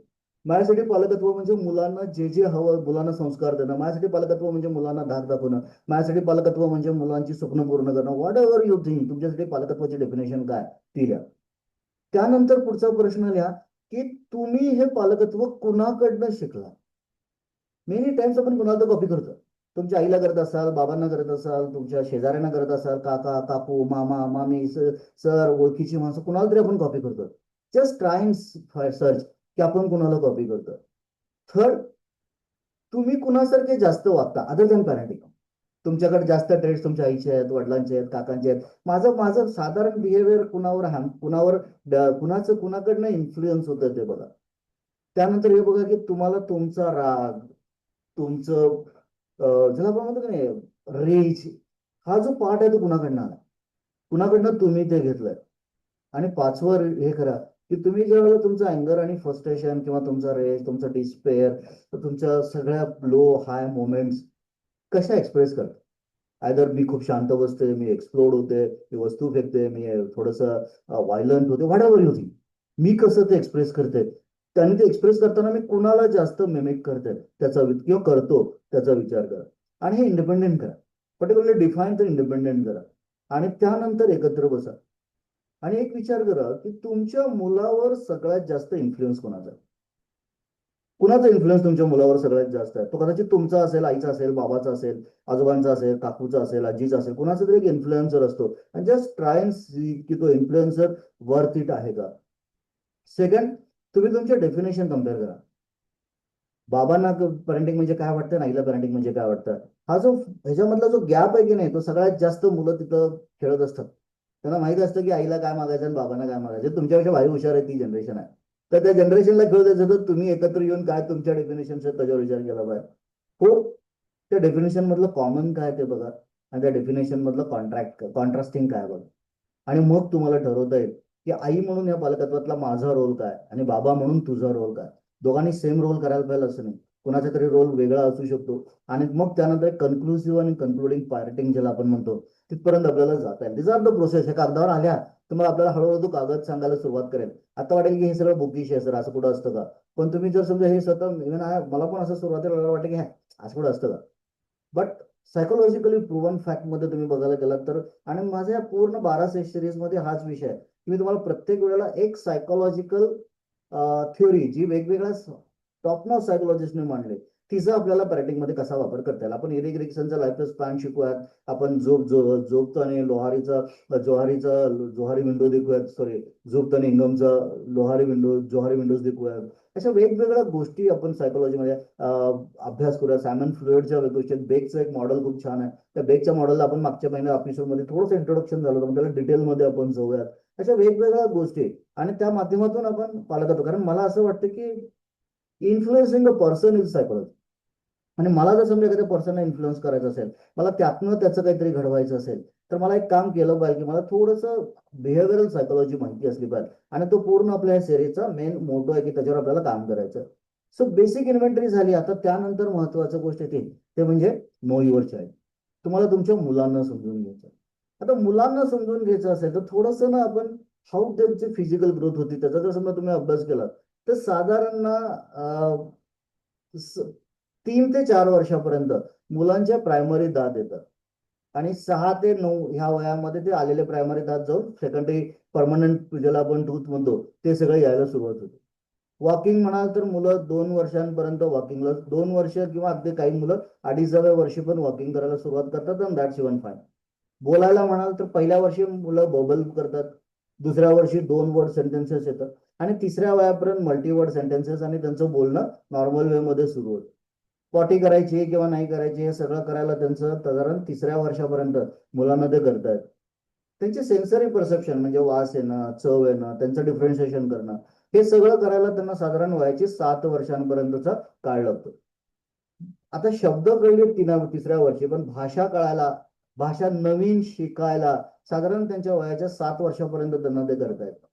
माझ्यासाठी पालकत्व म्हणजे मुलांना जे जे हवं मुलांना संस्कार देणं. माझ्यासाठी पालकत्व म्हणजे मुलांना धाक दाखवणं. माझ्यासाठी पालकत्व म्हणजे मुलांची स्वप्न पूर्ण करणं. व्हॉट एव्हर यू थिंक, तुमच्यासाठी पालकत्वाची डेफिनेशन काय ती लिहा. त्यानंतर पुढचा प्रश्न लिहा की तुम्ही हे पालकत्व कुणाकडनं शिकला. मेनी टाइम्स आपण कुणाला कॉपी करतो. तुमच्या आईला करत असाल, बाबांना करत असाल, तुमच्या शेजाऱ्यांना करत असाल, काका काकू मामा मामी सर ओळखीची माणसं कुणाला तरी आपण कॉपी करतो. जस्ट ट्राय सर्च की आपण कुणाला कॉपी करतो. थर्ड, तुम्ही कुणासारखे जास्त वागता अदर दॅन पॅरेंटिंग. तुमच्याकडे जास्त ट्रेड्स तुमच्या आईचे आहेत, वडिलांचे आहेत, काकांचे आहेत. माझं माझं साधारण बिहेवियर कुणाचं कुणाकडनं इन्फ्लुएन्स होतं ते बघा. त्यानंतर हे बघा की तुम्हाला तुमचा राग, तुमचं ज्याला आपण म्हणतो की नाही रेज, हा जो पार्ट आहे तो कुणाकडनं आला, कुणाकडनं तुम्ही ते घेतलंय. आणि पाचवं हे करा की तुम्ही ज्यावेळेला तुमचं अँगर आणि फ्रस्ट्रेशन किंवा तुमचा रेज, तुमचा डिस्पेअर, तुमच्या सगळ्या लो हाय मोमेंट्स कशा एक्सप्रेस करता. आयदर मी खूप शांत बसते, मी एक्सप्लोड होते, मी वस्तू फेकते, मी थोडस व्हायलंट होते, व्हॉट एव्हर यू थिंक, मी कसं ते एक्सप्रेस करते. त्यांनी ते एक्सप्रेस करताना मी कुणाला जास्त मिमिक करते किंवा करतो त्याचा विचार करा. आणि हे इंडिपेंडेंट करा. पर्टिक्युलरली डिफाईन तर इंडिपेंडेंट करा. आणि त्यानंतर एकत्र बसा आणि एक विचार करा की तुमच्या मुलावर सगळ्यात जास्त इन्फ्लुएन्स कोणाचा आहे. कुणाचा इन्फ्लुएन्स तुमच्या मुलावर सगळ्यात जास्त आहे. तो कदाचित तुमचा असेल, आईचा असेल, बाबाचा असेल, आजोबांचा असेल, काकूचा असेल, आजीचा असेल, कुणाचा तरी एक इन्फ्लुएन्सर असतो. आणि जस्ट ट्राय अँड सी की तो इन्फ्लुएन्सर वर्थ इट आहे का. सेकंड, तुम्ही तुमच्या डेफिनेशन कम्पेअर करा. बाबांना पॅरेंटिंग म्हणजे काय वाटतं, आईला पॅरेंटिंग म्हणजे काय वाटतं. हा जो ह्याच्यामधला जो गॅप आहे की नाही, तो सगळ्यात जास्त मुलं तिथं खेळत असतात. त्यांना माहित असतं की आईला काय मागायचं आणि बाबांना काय मागायचं. तुमच्यापेक्षा भारी हुशार आहे ती जनरेशन आहे. तर त्या जनरेशनला खेळू द्यायचं तर तुम्ही एकत्र येऊन काय तुमच्या डेफिनेशन त्याच्यावर विचार केला पाहिजे. हो, त्या डेफिनेशन मधलं कॉमन काय ते बघा. आणि त्या डेफिनेशन मधलं कॉन्ट्रास्टिंग काय बघा. आणि मग तुम्हाला ठरवता येईल की आई म्हणून या पालकत्वातला माझा रोल काय आणि बाबा म्हणून तुझा रोल काय. दोघांनी सेम रोल करायला पाहिजे असं नाही, कुणाचा तरी रोल वेगळा असू शकतो. आणि मग त्यानंतर कन्क्लुसिव्ह आणि कन्क्लुडिंग पॅरेंटिंग ज्याला आपण म्हणतो तिथपर्यंत आपल्याला जाता येईल. दिस आर द प्रोसेस. हे कागदावर आल्या तर मग आपल्याला हळूहळू तो कागद सांगायला सुरुवात करेल. आता वाटेल की हे सगळं बुकिश आहे सर, असं कुठं असतं का. पण तुम्ही जर समजा हे स्वतः मला पण असं सुरुवातीला वाटतं की असं कुठं असतं का. बट सायकोलॉजिकली प्रूव्हन फॅक्ट मध्ये तुम्ही बघायला गेलात तर, आणि माझ्या या पूर्ण 12 सिरीज मध्ये हाच विषय आहे की मी तुम्हाला प्रत्येक वेळेला एक सायकोलॉजिकल थ्योरी जी वेगवेगळ्या टॉप नॉच सायकोलॉजिस्टने मांडले तिचा आपल्याला पॅरेंटिंग मध्ये कसा वापर करता येईल. आपण एरिक एरिक्सनचा लाईफ स्पॅन शिकूयात. आपण झोप आणि जोहारी विंडो देखूयात. सॉरी, झोप आणि इंगमचा जोहारी विंडोज देखूयात. अशा वेगवेगळ्या गोष्टी आपण सायकोलॉजीमध्ये अभ्यास करूया. सायमन फ्लुएडच्या गोष्टी, बेकचं एक मॉडेल खूप छान आहे. त्या बेकच्या मॉडेलला आपण मागच्या महिन्यात एपिसोडमध्ये थोडंसं इंट्रोडक्शन झालं होतं, त्याला डिटेलमध्ये आपण जाऊयात. अशा वेगवेगळ्या गोष्टी आणि त्या माध्यमातून आपण पालकत्व, कारण मला असं वाटतं की influencing a person is psychology. आणि मला जर समजा एखाद्या पर्सनला इन्फ्लुएन्स करायचं असेल, मला त्यातनं त्याचं काहीतरी घडवायचं असेल, तर मला एक काम केलं पाहिजे की मला थोडंसं बिहेव्हिअरल सायकोलॉजी माहिती असली पाहिजे, आणि तो पूर्ण आपल्या सिरीजचा मेन मोटो आहे की त्याच्यावर आपल्याला काम करायचं. सो बेसिक इन्व्हेंटरी झाली. आता त्यानंतर महत्वाचं गोष्ट येते ते म्हणजे नो युअर चाइल्ड. तुम्हाला तुमच्या मुलांना समजून घ्यायचं. आता मुलांना समजून घ्यायचं असेल तर थोडंसं ना आपण हाऊ त्यांची फिजिकल ग्रोथ होती त्याचा जर समजा तुम्ही अभ्यास केला तर साधारण ना 3 ते 4 वर्षापर्यंत मुलांच्या प्रायमरी दात येतात, आणि 6 ते 9 ह्या वयामध्ये ते आलेले प्रायमरी दात जाऊन सेकंडरी परमनंट ज्याला आपण टूथ म्हणतो ते सगळं यायला सुरुवात होते. वॉकिंग म्हणाल तर मुलं 2 वर्षांपर्यंत वॉकिंगला, 2 वर्ष किंवा अगदी काही मुलं 2.5व्या वर्षी पण वॉकिंग करायला सुरुवात करतात, आणि दॅट्स इवन फाईन. बोलायला म्हणाल तर पहिल्या वर्षी मुलं बबल करतात, दुसऱ्या वर्षी 2 वर्ड सेंटेन्सेस येतात, आणि तिसऱ्या वयापर्यंत मल्टीवर्ड सेंटेन्सेस आणि त्यांचं बोलणं नॉर्मल वे मध्ये सुरू होतं. पॉटी करायची किंवा नाही करायची हे सगळं करायला त्यांचं साधारण 3ऱ्या वर्षापर्यंत मुलांना ते करतायत. त्यांचे सेन्सरी परसेप्शन म्हणजे वास येणं, चव येणं, त्यांचं डिफरन्शिएशन करणं, हे सगळं करायला त्यांना साधारण वयाची 7 वर्षांपर्यंतचा काळ लागतो. आता शब्द कळले 3ऱ्या वर्षी, पण भाषा कळायला, भाषा नवीन शिकायला साधारण त्यांच्या वयाच्या 7 वर्षापर्यंत त्यांना ते करता येतं.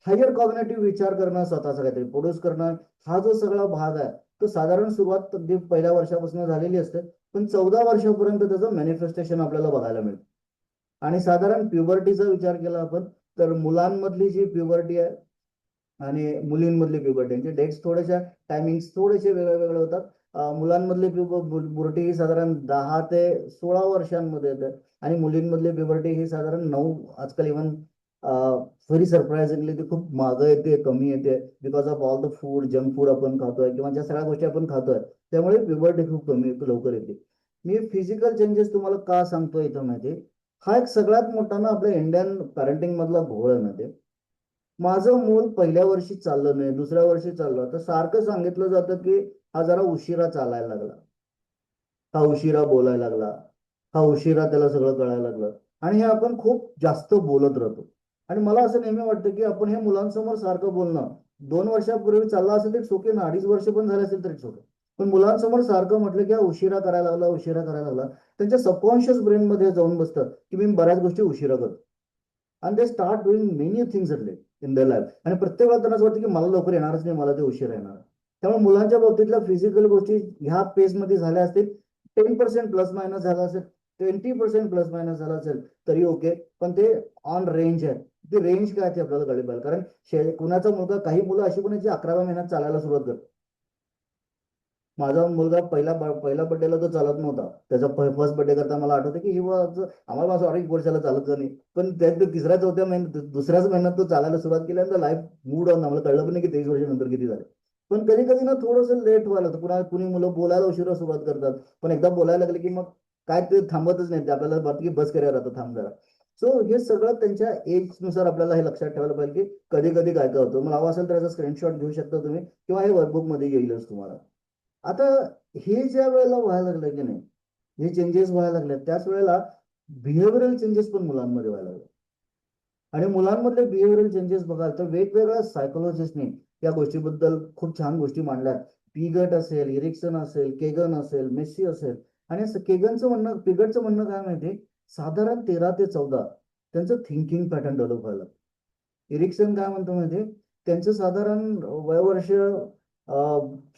हायर कॉग्नेटिव्ह विचार करणं, स्वतःचा काहीतरी प्रोड्यूस करणं, हा जो सगळा भाग आहे तो साधारण सुरुवात अगदी पहिल्या वर्षापासून झालेली असते, पण 14 वर्षापर्यंत त्याचं मॅनिफेस्टेशन आपल्याला बघायला मिळतं. आणि साधारण प्युबर्टीचा विचार केला आपण तर मुलांमधली जी प्युबर्टी आहे आणि मुलींमधली प्युबर्टी यांचे डेट्स थोड्याशा टायमिंग्स थोडेसे वेगळे वेगळे होतात. मुलांमधली प्युबर्टी ही साधारण 10 ते 16 वर्षांमध्ये येते, आणि मुलींमधली प्युबर्टी ही साधारण 9, आजकाल इव्हन व्हेरी सरप्राइझिंगली ती खूप मागं येते, कमी येते, because of all the food, junk food आपण खातोय किंवा ज्या सगळ्या गोष्टी आपण खातोय त्यामुळे प्युबर्टी खूप कमी लवकर येते. मी फिजिकल चेंजेस तुम्हाला का सांगतोय इथं माहिती, हा एक सगळ्यात मोठा ना आपल्या इंडियन पॅरेंटिंग मधला घोळ आहे ना. माझं मूल पहिल्या वर्षी चाललं नाही, दुसऱ्या वर्षी चाललं तर सारखं सांगितलं जातं की हा जरा उशिरा चालायला लागला, हा उशिरा बोलायला लागला, हा उशिरा त्याला सगळं कळायला लागलं, आणि हे आपण खूप जास्त बोलत राहतो. आणि मला असं नेहमी वाटतं की आपण हे मुलांसमोर सारखं बोलणं, 2 वर्षापूर्वी चालला असेल तर ओके ना, 2.5 वर्ष पण झाले असेल तरी ओके, पण मुलांसमोर सारखं म्हटलं की हा उशिरा करायला लागला, उशिरा करायला लागला, त्यांच्या सबकॉन्शियस ब्रेन मध्ये जाऊन बसतं की मी बऱ्याच गोष्टी उशिरा करतो. आणि they start doing many things in their life, आणि प्रत्येक वेळा त्यांना असं वाटतं की मला लवकर येणारच नाही, मला ते उशीर येणार. त्यामुळे मुलांच्या बाबतीतल्या फिजिकल गोष्टी ह्या पेसमध्ये झाल्या असतील, 10% प्लस मायनस झाला असेल, 20% प्लस मायनस झाला असेल तरी ओके, पण ते ऑन रेंज आहे. ती रेंज काय ते आपल्याला कळली पाहिजे, कारण कुणाचा मुलगा, काही मुलं अशी पण आहेत जी 11व्या महिन्यात चालायला सुरुवात करतात. माझा मुलगा पहिला बर्थडेला तो चालत नव्हता, त्याचा फर्स्ट बर्थडे करता मला आठवतं की आम्हाला असं वाटतं की वर्षाला चालत का नाही, पण त्यात 3ऱ्या-4थ्या महिन्यात, दुसऱ्याच महिन्यात तो चालायला सुरुवात केली, आणि लाईफ मूड ऑन, आम्हाला कळलं पण नाही की 23 वर्षानंतर किती झाले. पण कधी कधी ना थोडंसं लेट व्हायला होतं, कुणी मुलं बोलायला उशिरा सुरुवात करतात, पण एकदा बोलायला लागले की मग काय ते थांबतच नाही, ते आपल्याला वाटतं की बस करूया आता, थांब जरा. सो हे सगळं त्यांच्या एज नुसार आपल्याला हे लक्षात ठेवायला पाहिजे की कधी कधी काय काय होतं. मला हवं असेल तर याचा स्क्रीनशॉट घेऊ शकता तुम्ही, किंवा हे वर्कबुक मध्ये येईलच तुम्हाला. आता हे ज्या वेळेला व्हायला लागलं की नाही, हे चेंजेस व्हायला लागले, त्याच वेळेला बिहेव्हिअरल चेंजेस पण मुलांमध्ये व्हायला लागले. आणि मुलांमधले बिहेव्हिअरल चेंजेस बघाल तर वेगवेगळ्या सायकोलॉजिस्टनी या गोष्टीबद्दल खूप छान गोष्टी मांडल्यात. पिगट असेल, इरिक्सन असेल, केगन असेल, मेस्सी असेल, आणि पिगटचं म्हणणं काय माहिती, साधारण 13 ते 14 त्यांचं थिंकिंग पॅटर्न डेव्हलप व्हायला. इरिक्सन काय म्हणतो माहिती, त्यांचं साधारण वयवर्ष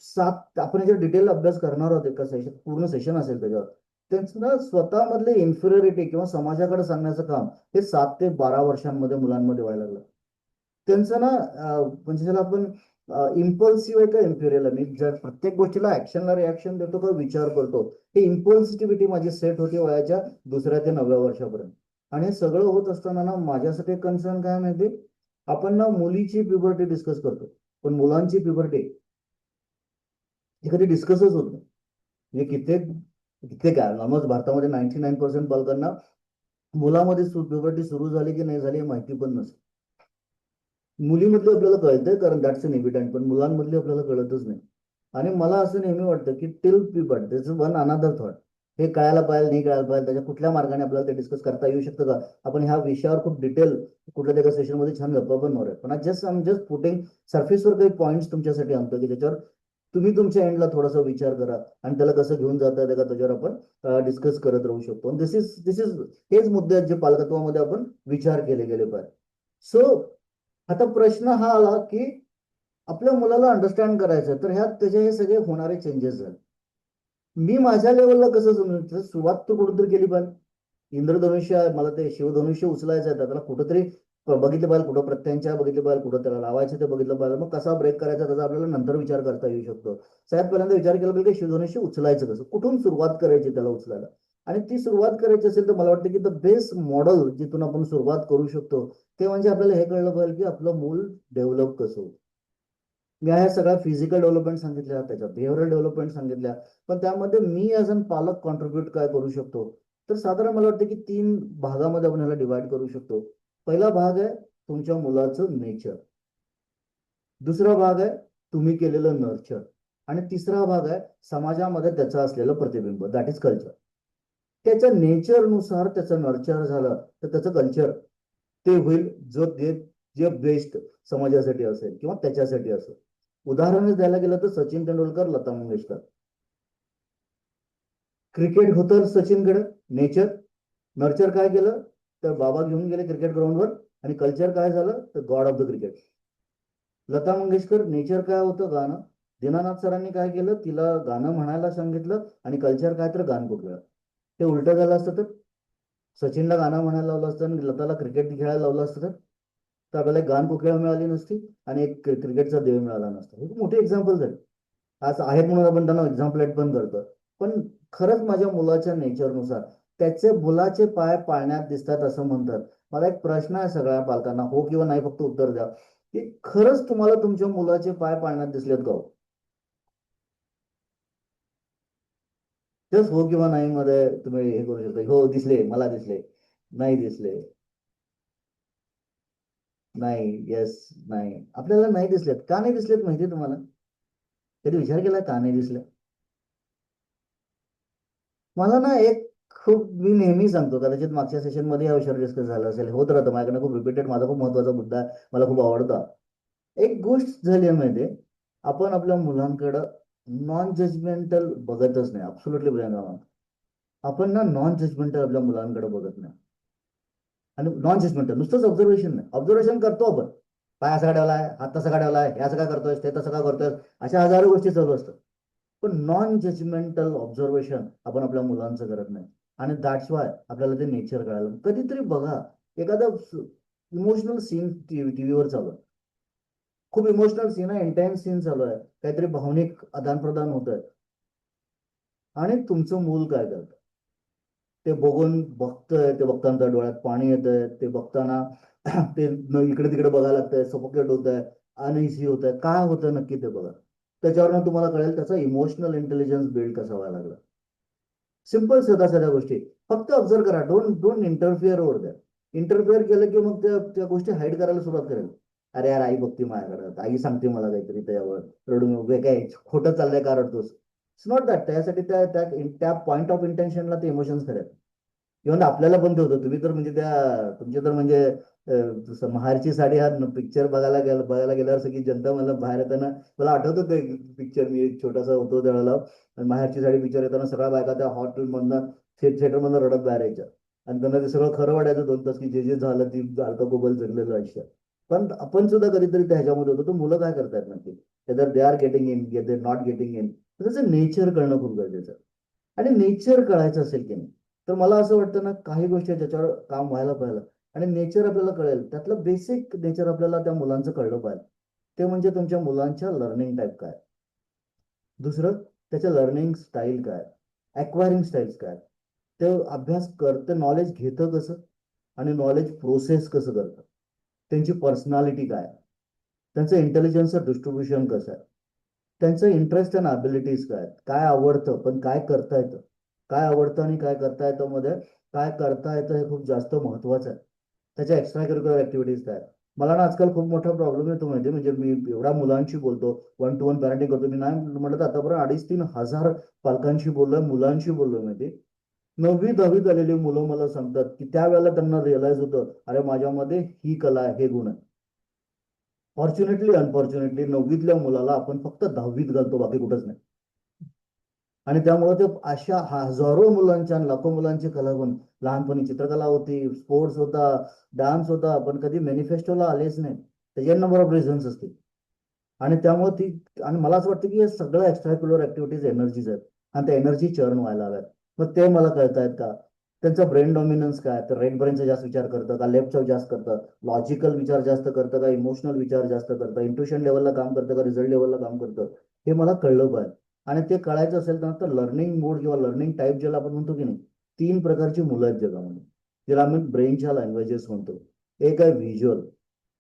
7, आपण याच्यावर डिटेल अभ्यास करणार आहोत, एका सेशन, पूर्ण सेशन असेल त्याच्यावर. त्यांचं ना स्वतःमधले इन्फिरियरिटी किंवा समाजाकडे सांगण्याचं काम हे 7 ते 12 वर्षांमध्ये मुलांमध्ये व्हायला लागलं. त्यांचं ना म्हणजे ज्याला आपण इम्पल्सिव्ह आहे का इम्पिरियल आहे, मी जर प्रत्येक गोष्टीला ऍक्शनला रिॲक्शन देतो का विचार करतो, हे इम्पल्सिटिव्हिटी माझी सेट होती वयाच्या 2ऱ्या ते 9व्या वर्षापर्यंत. आणि हे सगळं होत असताना ना माझ्यासाठी कन्सर्न काय माहिती, आपण ना मुलीची प्युबर्टी डिस्कस करतो, पण मुलांची प्युबर्टी हे कधी डिस्कसच होत नाही. म्हणजे कित्येक काय ऑलमोस्ट भारतामध्ये 99% बालकांना मुलामध्ये प्युबर्टी सुरू झाली की नाही झाली हे माहिती पण नसते. मुलीमधली आपल्याला कळतंय कारण दॅट्स एन एव्हिडंट, पण मुलांमधली आपल्याला कळतच नाही. आणि मला असं नेहमी वाटतं की टिल प्युबर्ट दिस वन अनदर थॉट, हे कळायला पाहिजे नाही कळायला पाहिजे, त्याच्या कुठल्या मार्गाने आपल्याला ते डिस्कस करता येऊ शकतं का, आपण ह्या विषयावर खूप डिटेल कुठल्या एका सेशनमध्ये छान गप्पा पण होणार आहे. पण जस्ट पुटिंग सर्फेसवर काही पॉईंट्स तुमच्यासाठी आणतो की त्याच्यावर तुम्ही तुमच्या एंडला थोडासा विचार करा आणि त्याला कसं घेऊन जाता येतं का त्याच्यावर आपण डिस्कस करत राहू शकतो. दिस इज हेच मुद्दे आहेत जे पालकत्वामध्ये आपण विचार केले गेले पाहिजे. सो आता प्रश्न हा आला की आपल्या मुलाला अंडरस्टँड करायचं, तर ह्यात त्याचे हे सगळे होणारे चेंजेस झाले. मी माझ्या लेवलला कसं समजायचं, सुरुवात तर कुठेतरी केली पाहिजे. इंद्रधनुष्य आहे, मला ते शिवधनुष्य उचलायचं आहे, त्याला कुठंतरी बघितलं पाहिजे, कुठं प्रत्यंच्या बघितलं पाहिजे, कुठं त्याला लावायचं ते बघितलं पाहिजे. मग कसा ब्रेक करायचा त्याचा आपल्याला नंतर विचार करता येऊ शकतो. सगळ्यात पहिल्यांदा विचार केला पाहिजे की शिवधनुष्य उचलायचं कसं, कुठून सुरुवात करायची त्याला उचलायला. आणि ती सुरुवात करायची असेल तर मला वाटतं की द बेस्ट मॉडेल जिथून आपण सुरुवात करू शकतो ते म्हणजे आपल्याला हे कळलं पाहिजे की आपलं मूल डेव्हलप कसं होतं. मी ह्या सगळ्या फिजिकल डेव्हलपमेंट सांगितल्या, त्याच्या बिहेव्हिअरल डेव्हलपमेंट सांगितल्या, पण त्यामध्ये मी ॲज अन पालक कॉन्ट्रीब्युट काय करू शकतो, तर साधारण मला वाटतं की 3 भागामध्ये आपण ह्याला डिवाइड करू शकतो. पहिला भाग आहे तुमच्या मुलाचं नेचर, दुसरा भाग आहे तुम्ही केलेलं नर्चर, आणि तिसरा भाग आहे समाजामध्ये त्याचं असलेलं प्रतिबिंब, दॅट इज कल्चर. त्याच्या नेचरनुसार त्याचं नर्चर झालं तर त्याचं कल्चर ते होईल जो जे बेस्ट समाजासाठी असेल किंवा त्याच्यासाठी असेल. उदाहरण द्यायला गेलं तर सचिन तेंडुलकर, लता मंगेशकर. क्रिकेट होतं सचिनकडे, नेचर. नर्चर काय केलं तर बाबा घेऊन गेले क्रिकेट ग्राउंडवर, आणि कल्चर काय झालं तर God of the cricket. Lata Mangeshkar nature काय होतं गाणं, दीनानाथ सरांनी काय केलं तिला गाणं म्हणायला सांगितलं, आणि कल्चर काय तर गाण कोकिळा. ते उलट झालं असतं तर सचिनला गाणं म्हणायला लावलं असतं आणि लताला क्रिकेट खेळायला लावलं असतं तर आपल्याला एक गान कोकिळा मिळाली नसती आणि एक क्रिकेटचा देव मिळाला नसता. हे मोठे एक्झाम्पल झाले, आज आहेत म्हणून आपण त्यांना एक्झाम्पलेट पण करतो. पण खरंच माझ्या मुलाच्या नेचरनुसार त्याचे मुलाचे पाय पाळण्यात दिसतात असं म्हणतात. मला एक प्रश्न आहे सगळ्या पालकांना, हो किंवा नाही फक्त उत्तर द्या, की खरंच तुम्हाला तुमच्या मुलाचे पाय पाळण्यात दिसलेत का? जस्ट हो किंवा नाही मध्ये तुम्ही हे करू शकता, हो दिसले, मला दिसले, नाही दिसले, नाही, येस, नाही. आपल्याला नाही दिसलेत, का नाही दिसलेत माहिती तुम्हाला? कधी विचार केला का नाही दिसले? मला ना एक खूप मी नेहमी सांगतो, कदाचित मागच्या सेशन मध्ये या विषयावर डिस्कस झालं असेल, होत राहतं माझ्याकडनं खूप रिपीटेड, माझा खूप महत्वाचा मुद्दा आहे, मला खूप आवडता. एक गोष्ट झाली आहे माहिती, आपण आपल्या मुलांकडं नॉन जजमेंटल बघतच नाही. अब्सोल्युटली प्रियंका, आपण ना नॉन जजमेंटल आपल्या मुलांकडे बघत नाही. आणि नॉन जजमेंटल नुसतंच ऑब्झर्वेशन नाही, ऑब्झर्वेशन करतो आपण, पाय असा ठेवलाय, हात तसा का ठेवलाय, हे असं काय करतोय, ते तसं का करतोय, अशा हजारो गोष्टी चालू असतात. पण नॉन जजमेंटल ऑब्झर्वेशन आपण आपल्या मुलांचं करत नाही. आणि दॅट्स वाय आपल्याला ते नेचर कळालं. कधीतरी बघा, एखादा इमोशनल सीन टीव्हीवर चालू आहे, खूप इमोशनल सीन आहे, इंटेन्स सीन चालू आहे, काहीतरी भावनिक आदान प्रदान होत आहे, आणि तुमचं मूल काय करतं ते बघून बघतंय, ते बघताना त्या डोळ्यात पाणी येतंय, ते बघताना ते इकडे तिकडे बघायला लागतंय, सफोकेट होत आहे, अनइझी होत आहे, काय होतं नक्की ते बघा. त्याच्यावरनं तुम्हाला कळेल त्याचा इमोशनल इंटेलिजन्स बिल्ड कसा व्हायला लागला. सिंपल साध्या साध्या गोष्टी फक्त ऑब्झर्व करा, डोंट डोंट इंटरफिअर ओव्हर द्या. इंटरफिअर केलं की मग त्या गोष्टी हाईड करायला सुरुवात करेल. अरे यार, आई बघते माझ्याकडे, आई सांगते मला काहीतरी त्याच्यावर रडून उभे, काय खोटं चाललंय का रडतोस. It's not that. त्यासाठी त्या त्या त्या पॉईंट ऑफ इंटेन्शनला ते इमोशन्स करेल. इव्हन आपल्याला पण ते होतं. तुम्ही तर म्हणजे तुमचे तर म्हणजे जसं महारची साडी हा पिक्चर बघायला गेल्यावर सगळी जनता मला बाहेर येताना, मला आठवतं ते पिक्चर, मी एक छोटासा होतो त्यावेळेला, आणि माहेरची साडी पिक्चर येताना सगळ्या बायका त्या हॉटेलमधनं थिएटरमधनं रडत बाहेर यायच्या, आणि त्यांना ते सगळं खरं वाटायचं 2 तास की जे जे झालं ती अल्कोहोल जगलेलं आयुष्य. पण आपण सुद्धा कधीतरी त्या ह्याच्यामध्ये होतो. तर मुलं काय करतात नक्की, they are getting in, they not getting in, त्याचं नेचर कळणं खूप गरजेचं आहे. आणि नेचर कळायचं असेल की नाही, तर मला असं वाटतं ना, काही गोष्टी ज्याच्यावर काम व्हायला पाहिजे आणि नेचर आपल्याला कळेल, त्यातलं बेसिक नेचर आपल्याला त्या मुलांचं कळलं पाहिजे. ते म्हणजे तुमच्या मुलांच्या लर्निंग टाईप काय, दुसरं त्याच्या लर्निंग स्टाईल काय, ॲक्वायरिंग स्टाईल्स काय, ते अभ्यास करतं, नॉलेज घेतं कसं, आणि नॉलेज प्रोसेस कसं करतं, त्यांची पर्सनॅलिटी काय, त्यांचं इंटेलिजन्सचं डिस्ट्रीब्युशन कसं आहे, त्यांचं इंटरेस्ट अँड ॲबिलिटीज काय, काय आवडतं पण काय करता येतं, काय आवडतं आणि काय करता येतं मध्ये काय करता येतं हे खूप जास्त महत्वाचं आहे. त्याच्या एक्स्ट्रा करिक्युलर ऍक्टिव्हिटीज काय. मला ना आजकाल खूप मोठा प्रॉब्लेम येतो माहिती, म्हणजे मी एवढ्या मुलांशी बोलतो, 1-to-1 पॅरेंटिंग करतो, मी नाही म्हटलं तर आतापर्यंत 2,500-3,000 पालकांशी बोललोय, मुलांशी बोललोय माहिती. 9वी-10वीत आलेली मुलं मला सांगतात की त्यावेळेला त्यांना रिअलाइज होतं, अरे माझ्यामध्ये ही कला आहे, हे गुण आहे. फॉर्च्युनेटली अनफॉर्च्युनेटली 9वीतल्या मुलाला आपण फक्त 10वीत घालतो, बाकी कुठंच नाही. आणि त्यामुळे ते अशा हजारो मुलांच्या आणि लाखो मुलांची कलागुण, लहानपणी चित्रकला होती, स्पोर्ट्स होता, डान्स होता, पण कधी मॅनिफेस्टोला आलेच नाही. त्याचे नंबर ऑफ रिझन्स असतील. आणि त्यामुळे ती, आणि मला असं वाटतं की हे सगळं एक्स्ट्रा करिक्युलर ऍक्टिव्हिटीज एनर्जीज आहेत आणि त्या एनर्जी चर्न व्हायला हव्यात. मग ते मला कळतायत का? त्यांचा ब्रेन डॉमिनन्स काय, तर राईट ब्रेनचा जास्त विचार करतं का लेफ्टचा जास्त करतं, लॉजिकल विचार जास्त करतं का इमोशनल विचार जास्त करतं, इंट्युशन लेवलला काम करतं का रिझल्ट लेवलला काम करतं, हे मला कळलं पाहिजे. आणि ते कळायचं असेल तर लर्निंग मोड किंवा लर्निंग टाईप ज्याला आपण म्हणतो की नाही, 3 प्रकारची मुलं आहेत जगामध्ये, ज्याला आम्ही ब्रेनच्या लँग्वेजेस म्हणतो. एक आहे व्हिज्युअल,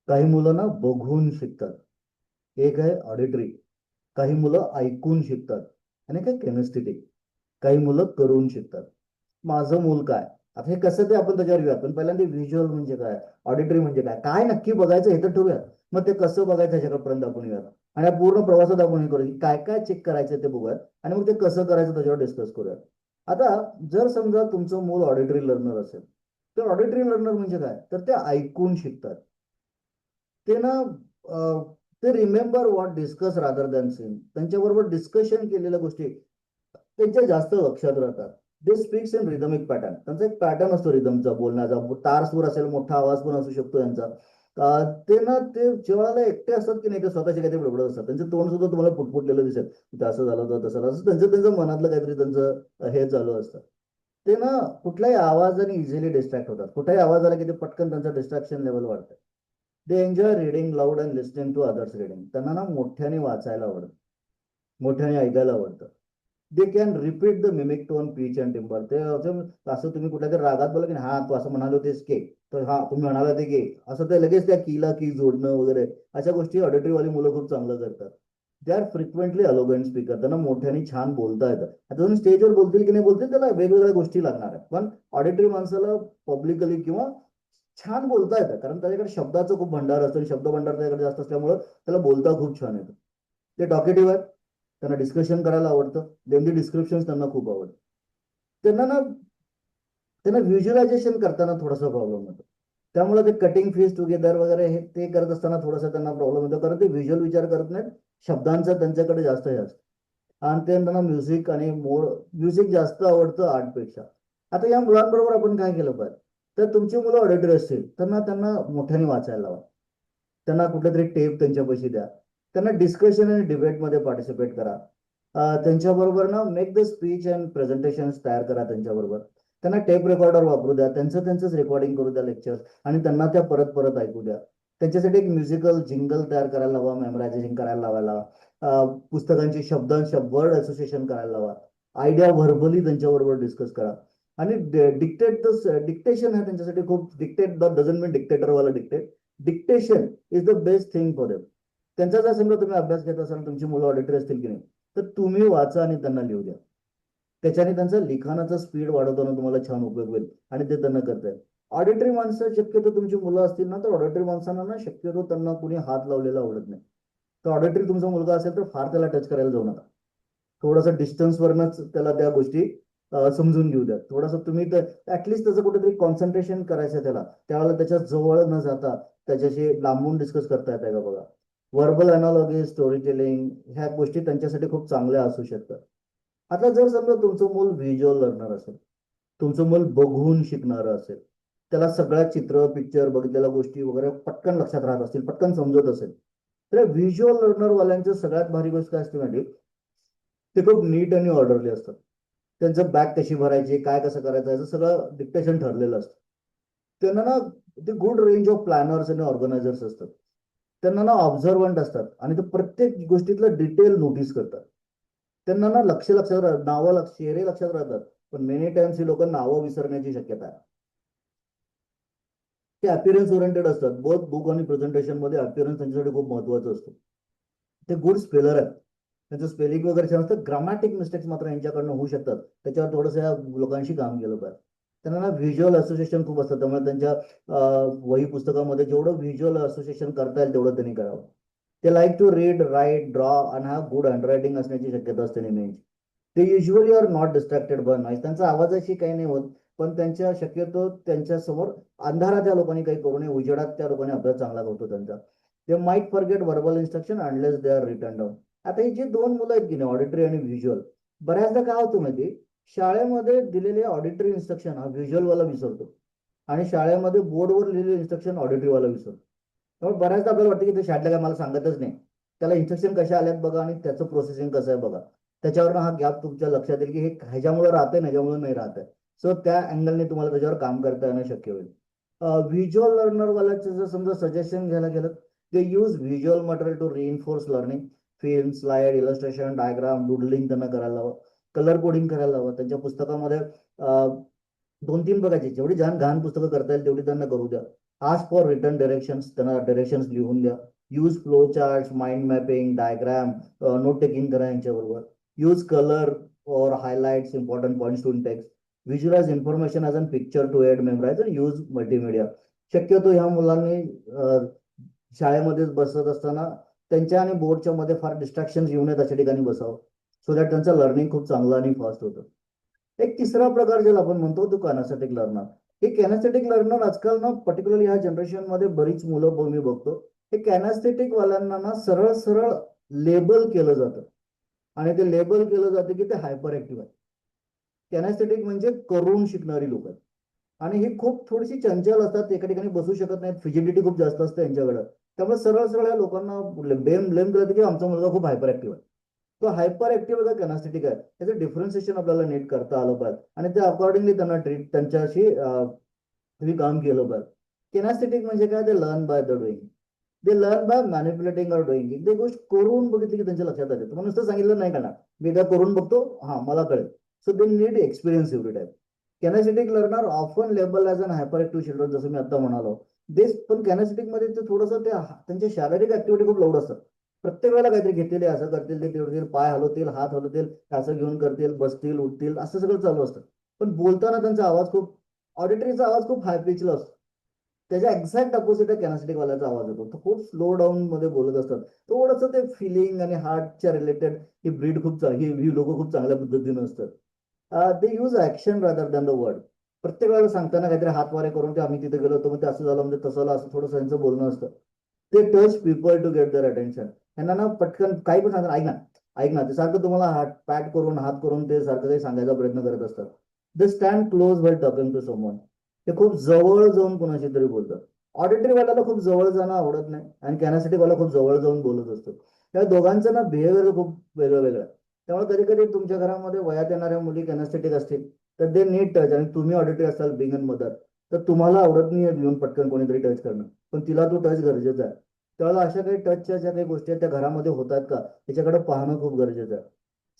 काही मुलं ना बघून शिकतात. एक आहे ऑडिटरी, काही मुलं ऐकून शिकतात. आणि काय केनेस्थेटिक, काही मुलं करून शिकतात. माझं मूल काय, आता हे कसं ते आपण त्याच्यावर घेऊया. पण पहिल्यांदा व्हिज्युअल म्हणजे काय, ऑडिटरी म्हणजे काय, काय नक्की बघायचं हे तर ठेवूया. मग ते कसं बघायचं ह्याच्यापर्यंत आपण येऊया. आणि या पूर्ण प्रवासात आपण हे करूया, काय काय चेक करायचं ते बघूया. आणि मग ते कसं करायचं त्याच्यावर डिस्कस करूया. आता जर समजा तुमचं मूल ऑडिटरी लर्नर असेल, तर ऑडिटरी लर्नर म्हणजे काय, तर ते ऐकून शिकतात. ते ना ते remember what discuss rather than seen, त्यांच्याबरोबर डिस्कशन केलेल्या गोष्टी त्यांच्या जास्त लक्षात राहतात. They speaks in rhythmic pattern, त्यांचा एक पॅटर्न असतो रिदमचा बोलण्याचा, तार सूर असेल, मोठा आवाज पण असू शकतो यांचा. ते ना ते जेव्हा एकटे असतात की नाही, ते स्वतःचे काहीतरी बडबडत असतात, त्यांचं तोंड सुद्धा तुम्हाला फुटफुटलेलं दिसेल, ते असं झालं तर तसं झालं, असं त्यांचं त्यांचं मनातलं काहीतरी त्यांचं हे चालू असतं. ते ना कुठल्याही आवाजाने इझिली डिस्ट्रॅक्ट होतात, कुठलाही आवाज आला की ते पटकन त्यांचं डिस्ट्रॅक्शन लेवल वाढतं. They enjoy reading loud and listening to others reading, त्यांना ना मोठ्याने वाचायला आवडतं, मोठ्याने ऐकायला आवडतं. They can repeat the mimic tone pitch and timbre, ते असं तुम्ही कुठल्या तरी रागात बोला की हा तू असं म्हणालो तेच के, तर हा तुम्ही म्हणाला ते गे, असं ते लगेच त्या कीला की जोडणं वगैरे, अशा गोष्टी ऑडिटरीवाली मुलं खूप चांगलं करतात. दे आर फ्रिक्वेंटली अलोगेंट स्पीकर, त्यांना मोठ्याने छान बोलता येतं. आता तुम्ही स्टेजवर बोलतील की नाही बोलतील त्याला वेगवेगळ्या गोष्टी लागणार आहेत, पण ऑडिटरी माणसाला पब्लिकली किंवा छान बोलता येतं, कारण त्याच्याकडे शब्दाचं खूप भंडार असतं आणि शब्द भंडार त्याच्याकडे जास्त असल्यामुळं त्याला बोलता खूप छान येतं. ते टॉकेटिव्ह आहेत, त्यांना डिस्कशन करायला आवडतं, लेंदी डिस्क्रिप्शन त्यांना खूप आवडतं. त्यांना ना त्यांना व्हिज्युअलायझेशन करताना थोडासा प्रॉब्लेम होतो. त्यामुळे ते कटिंग फेस टुगेदर वगैरे हे ते करत असताना थोडासा त्यांना प्रॉब्लेम होतो, कारण ते व्हिज्युअल विचार करत नाहीत, शब्दांचा त्यांच्याकडे जास्त हे असतं. आणि ते त्यांना म्युझिक आणि मोड, म्युझिक जास्त आवडतं आर्टपेक्षा. आता या मुलांबरोबर आपण काय केलं पाहिजे, तर तुमची मुलं ऑडिटरी असतील त्यांना त्यांना मोठ्याने वाचायला लावा. त्यांना कुठले तरी टेप त्यांच्यापाशी द्या. त्यांना डिस्कशन आणि डिबेटमध्ये पार्टिसिपेट करा. त्यांच्याबरोबर ना make the speech and presentation तयार करा त्यांच्याबरोबर. त्यांना टेप रेकॉर्डर वापरू द्या, त्यांचं त्यांचंच रेकॉर्डिंग करू द्या लेक्चर, आणि त्यांना त्या परत परत ऐकू द्या. त्यांच्यासाठी एक म्युझिकल जिंगल तयार करायला लावा, मेमरायझेशन करायला लावायला. पुस्तकांची वर्ड असोसिएशन करायला लावा. आयडिया व्हर्बली त्यांच्याबरोबर डिस्कस करा. आणि डिक्टेशन हा त्यांच्यासाठी खूप, डिक्टेट डझंट मीन डिक्टेटरवाला dictate, dictation is the best thing for them. त्यांचा जर समजा तुम्ही अभ्यास घेत असाल, तुमची मुलं ऑडिटरी असतील की नाही, तर तुम्ही वाचा आणि त्यांना लिहू द्या. त्याच्याने त्यांचा लिखाणाचा स्पीड वाढवताना तुम्हाला छान उपयोग होईल, आणि ते त्यांना करता येईल. ऑडिटरी माणसं शक्यतो तुमची मुलं असतील ना, तर ऑडिटरी माणसांना ना शक्यतो त्यांना कुणी हात लावलेला आवडत नाही. तर ऑडिटरी तुमचा मुलगा असेल तर फार त्याला टच करायला जाऊ नका. थोडंसं डिस्टन्सवरनच त्याला त्या गोष्टी समजून घेऊ द्या. थोडंसं तुम्ही तर ऍटलिस्ट त्याचं कुठेतरी कॉन्सन्ट्रेशन करायचं त्याला, त्यावेळेला त्याच्या जवळ न जाता त्याच्याशी लांबून डिस्कस करता येत आहे का बघा. व्हर्बल अनॉलॉगी, स्टोरी टेलिंग, ह्या गोष्टी त्यांच्यासाठी खूप चांगल्या असू शकतात. आता जर समजा तुमचं मूल व्हिज्युअल लर्नर असेल, तुमचं मूल बघून शिकणारं असेल, त्याला सगळ्या चित्र पिक्चर बघितलेल्या गोष्टी वगैरे पटकन लक्षात राहत असतील, पटकन समजत असेल, तर व्हिज्युअल लर्नर वाल्यांचं सगळ्यात भारी गोष्ट काय असते माहिती, ते खूप नीट आणि ऑर्डरली असतात. त्यांचं बॅग कशी भरायची, काय कसं करायचं, याचं सगळं डिक्टेशन ठरलेलं असतं. त्यांना ना ते गुड रेंज ऑफ प्लॅनर्स आणि ऑर्गनायझर्स असतात. त्यांना ना ऑब्झर्वंट असतात आणि ते प्रत्येक गोष्टीतलं डिटेल नोटीस करतात. त्यांना ना लक्षात राहतात, नावं चेहरे लक्षात राहतात, पण मेनी टाइम्स ही लोक नावं विसरण्याची शक्यता आहे. ते अपिअरन्स ओरिएंटेड असतात, बोथ बुक आणि प्रेझेंटेशन मध्ये अपिअरन्स त्यांच्यासाठी खूप महत्वाचं असतं. ते गुड स्पेलर आहेत, त्यांचं स्पेलिंग वगैरे छान असतं, ग्रामॅटिक मिस्टेक्स मात्र यांच्याकडनं होऊ शकतात. त्याच्यावर थोडंसं या लोकांशी काम केलं पाहिजे. त्यांना ना व्हिज्युअल असोसिएशन खूप असतं, त्यामुळे त्यांच्या वही पुस्तकामध्ये जेवढं व्हिज्युअल असोसिएशन करता येईल तेवढं त्यांनी करावं. ते like to read, write, draw आणि हा गुड हँडरायटिंग असण्याची शक्यता असते नेहमी. ते usually are not distracted by noise, त्यांचा आवाजाशी काही नाही होत, पण त्यांच्या शक्यतो त्यांच्या समोर अंधारात त्या लोकांनी काही करू नये, उजेडात त्या लोकांनी अभ्यास चांगला करतो त्यांचा. They might forget verbal instruction unless they are return down. आता ही जी दोन मुलं आहेत की नाही, ऑडिटरी आणि व्हिज्युअल, बऱ्याचदा काय होतं माहिती, शाळेमध्ये दिलेले ऑडिटरी इन्स्ट्रक्शन हा व्हिज्युअलवाला विसरतो आणि शाळेमध्ये बोर्डवर लिहिलेले इन्स्ट्रक्शन ऑडिटरीवाला विसरतो. त्यामुळे बऱ्याचदा आपल्याला वाटतं की ते शाळेतल्या काय मला सांगतच नाही. त्याला इन्स्ट्रक्शन कशा आल्यात बघा आणि त्याचं प्रोसेसिंग कसं आहे बघा. त्याच्यावरनं हा गॅप तुमच्या लक्षात येईल की हे ह्याच्यामुळे राहतंय ह्याच्यामुळे नाही राहत आहे. सो त्या अँगलने तुम्हाला त्याच्यावर काम करता येणं शक्य होईल. व्हिज्युअल लर्नरवाल्याचं जर समजा सजेशन घ्यायला गेलं, ते use visual material to reinforce learning. Film, slide, illustration, diagram, doodling त्यांना करायला हवं. कलर कोडिंग करायला हवं. त्यांच्या पुस्तकामध्ये दोन तीन प्रकारची जेवढी घाण पुस्तकं करता येईल तेवढी त्यांना करू द्या. आस्क फॉर रिटर्न डिरेक्शन्स, त्यांना डिरेक्शन्स लिहून द्या. Use flow chart, mind mapping, diagram, note taking करा यांच्याबरोबर. यूज कलर और highlights important points to text. Visualise information as an picture to aid memorise and use multimedia. शक्यतो ह्या मुलांनी शाळेमध्येच बसत असताना त्यांच्या आणि बोर्डच्या मध्ये फार डिस्ट्रॅक्शन येऊ नयेत अशा ठिकाणी बसावं. सो दॅट त्यांचं लर्निंग खूप चांगलं आणि फास्ट होतं. एक तिसरा प्रकार ज्याला आपण म्हणतो तो कॅनास्थेटिक लर्नर. हे कॅनास्थेटिक लर्नर आजकाल ना पर्टिक्युलरली ह्या जनरेशन मध्ये बरीच मुलं मी बघतो, हे कॅनास्थेटिक वाल्यांना ना सरळ सरळ लेबल केलं जातं आणि ते लेबल केलं जातं की ते हायपर ऍक्टिव्ह आहे. कॅनास्थेटिक म्हणजे करून शिकणारी लोक आहेत आणि ही खूप थोडीशी चंचल असतात, एका ठिकाणी बसू शकत नाहीत, फिजिबिलिटी खूप जास्त असते यांच्याकडे. त्यामुळे सरळ सरळ या लोकांना ब्लेम ब्लेम करत की आमचा मुलगा खूप हायपर ऍक्टिव्ह आहे. तो हायपर ऍक्टिव्ह का कॅनास्थेटिक आहे त्याचं डिफरन्सिएशन आपल्याला नीट करता आलं पाहिजे आणि त्या अकॉर्डिंगली त्यांना ट्रीट त्यांच्याशी तुम्ही काम केलं पाहिजे. केनास्थेटिक म्हणजे काय, ते learn by the doing. They learn by manipulating और डुईंग. एकदा गोष्ट करून बघितली की त्यांच्या लक्षात आले. तुम्हाला नुसतं सांगितलं नाही करणार, मी एकदा करून बघतो, हा मला कळेल. So they need experience every time. Kinaesthetic learner often label as an hyperactive children, जसं मी आता म्हणालो. पण कॅनास्थेटिक मध्ये ते थोडंसं ते त्यांच्या शारीरिक ऍक्टिव्हिटी खूप लाऊड असतात. प्रत्येक वेळेला काहीतरी घेतील, असं करतील, ते तेवढतील, पाय हलवतील, हात हलवतील, असं घेऊन करतील, बसतील, उठतील, असं सगळं चालू असतं. पण बोलताना त्यांचा आवाज खूप, ऑडिटरीचा आवाज खूप हाय पिचला असतो. त्याच्या एक्झॅक्ट अपोजिट कॅनास्थेटिक वाल्याचा आवाज येतो. तो खूप स्लो डाऊन मध्ये बोलत असतात. थोडंसं ते फिलिंग आणि हार्टच्या रिलेटेड ही ब्रीड खूप ही लोक खूप चांगल्या पद्धतीने असतात. They use action rather than the word. प्रत्येक वेळेला सांगताना काहीतरी हातवारे करून ते आम्ही तिथे गेलो होतो मग ते असं झालं म्हणजे तसं झालं असं थोडंसं त्यांचं बोलणं असतं. ते touch people to get their attention. त्यांना ना पटकन काही पण सांगतात, ऐक ना ऐक ना, ते सारखं तुम्हाला हात पॅट करून हात करून ते सारखं काही सांगायचा प्रयत्न करत असतात. They stand close well talking to someone. ते खूप जवळ जाऊन कोणाशी तरी बोलतात. ऑडिटरी वाल्याला खूप जवळ जाणं आवडत नाही आणि कॅनास्थेटिक वाला खूप जवळ जाऊन बोलत असतो. त्या दोघांचं ना बिहेवियर खूप वेगळं वेगळं आहे. त्यामुळे कधी कधी तुमच्या घरामध्ये वयात येणाऱ्या मुली कॅनास्थेटिक असतील तर ते नीट टच, आणि तुम्ही ऑडिटरी असाल बिंग अन मदर, तर तुम्हाला आवडत नाही येऊन पटकन कोणीतरी टच करणं, पण तिला तो टच गरजेचा आहे. त्यावेळेला अशा काही टचच्या ज्या काही गोष्टी आहेत त्या घरामध्ये होतात का त्याच्याकडे पाहणं खूप गरजेचं आहे.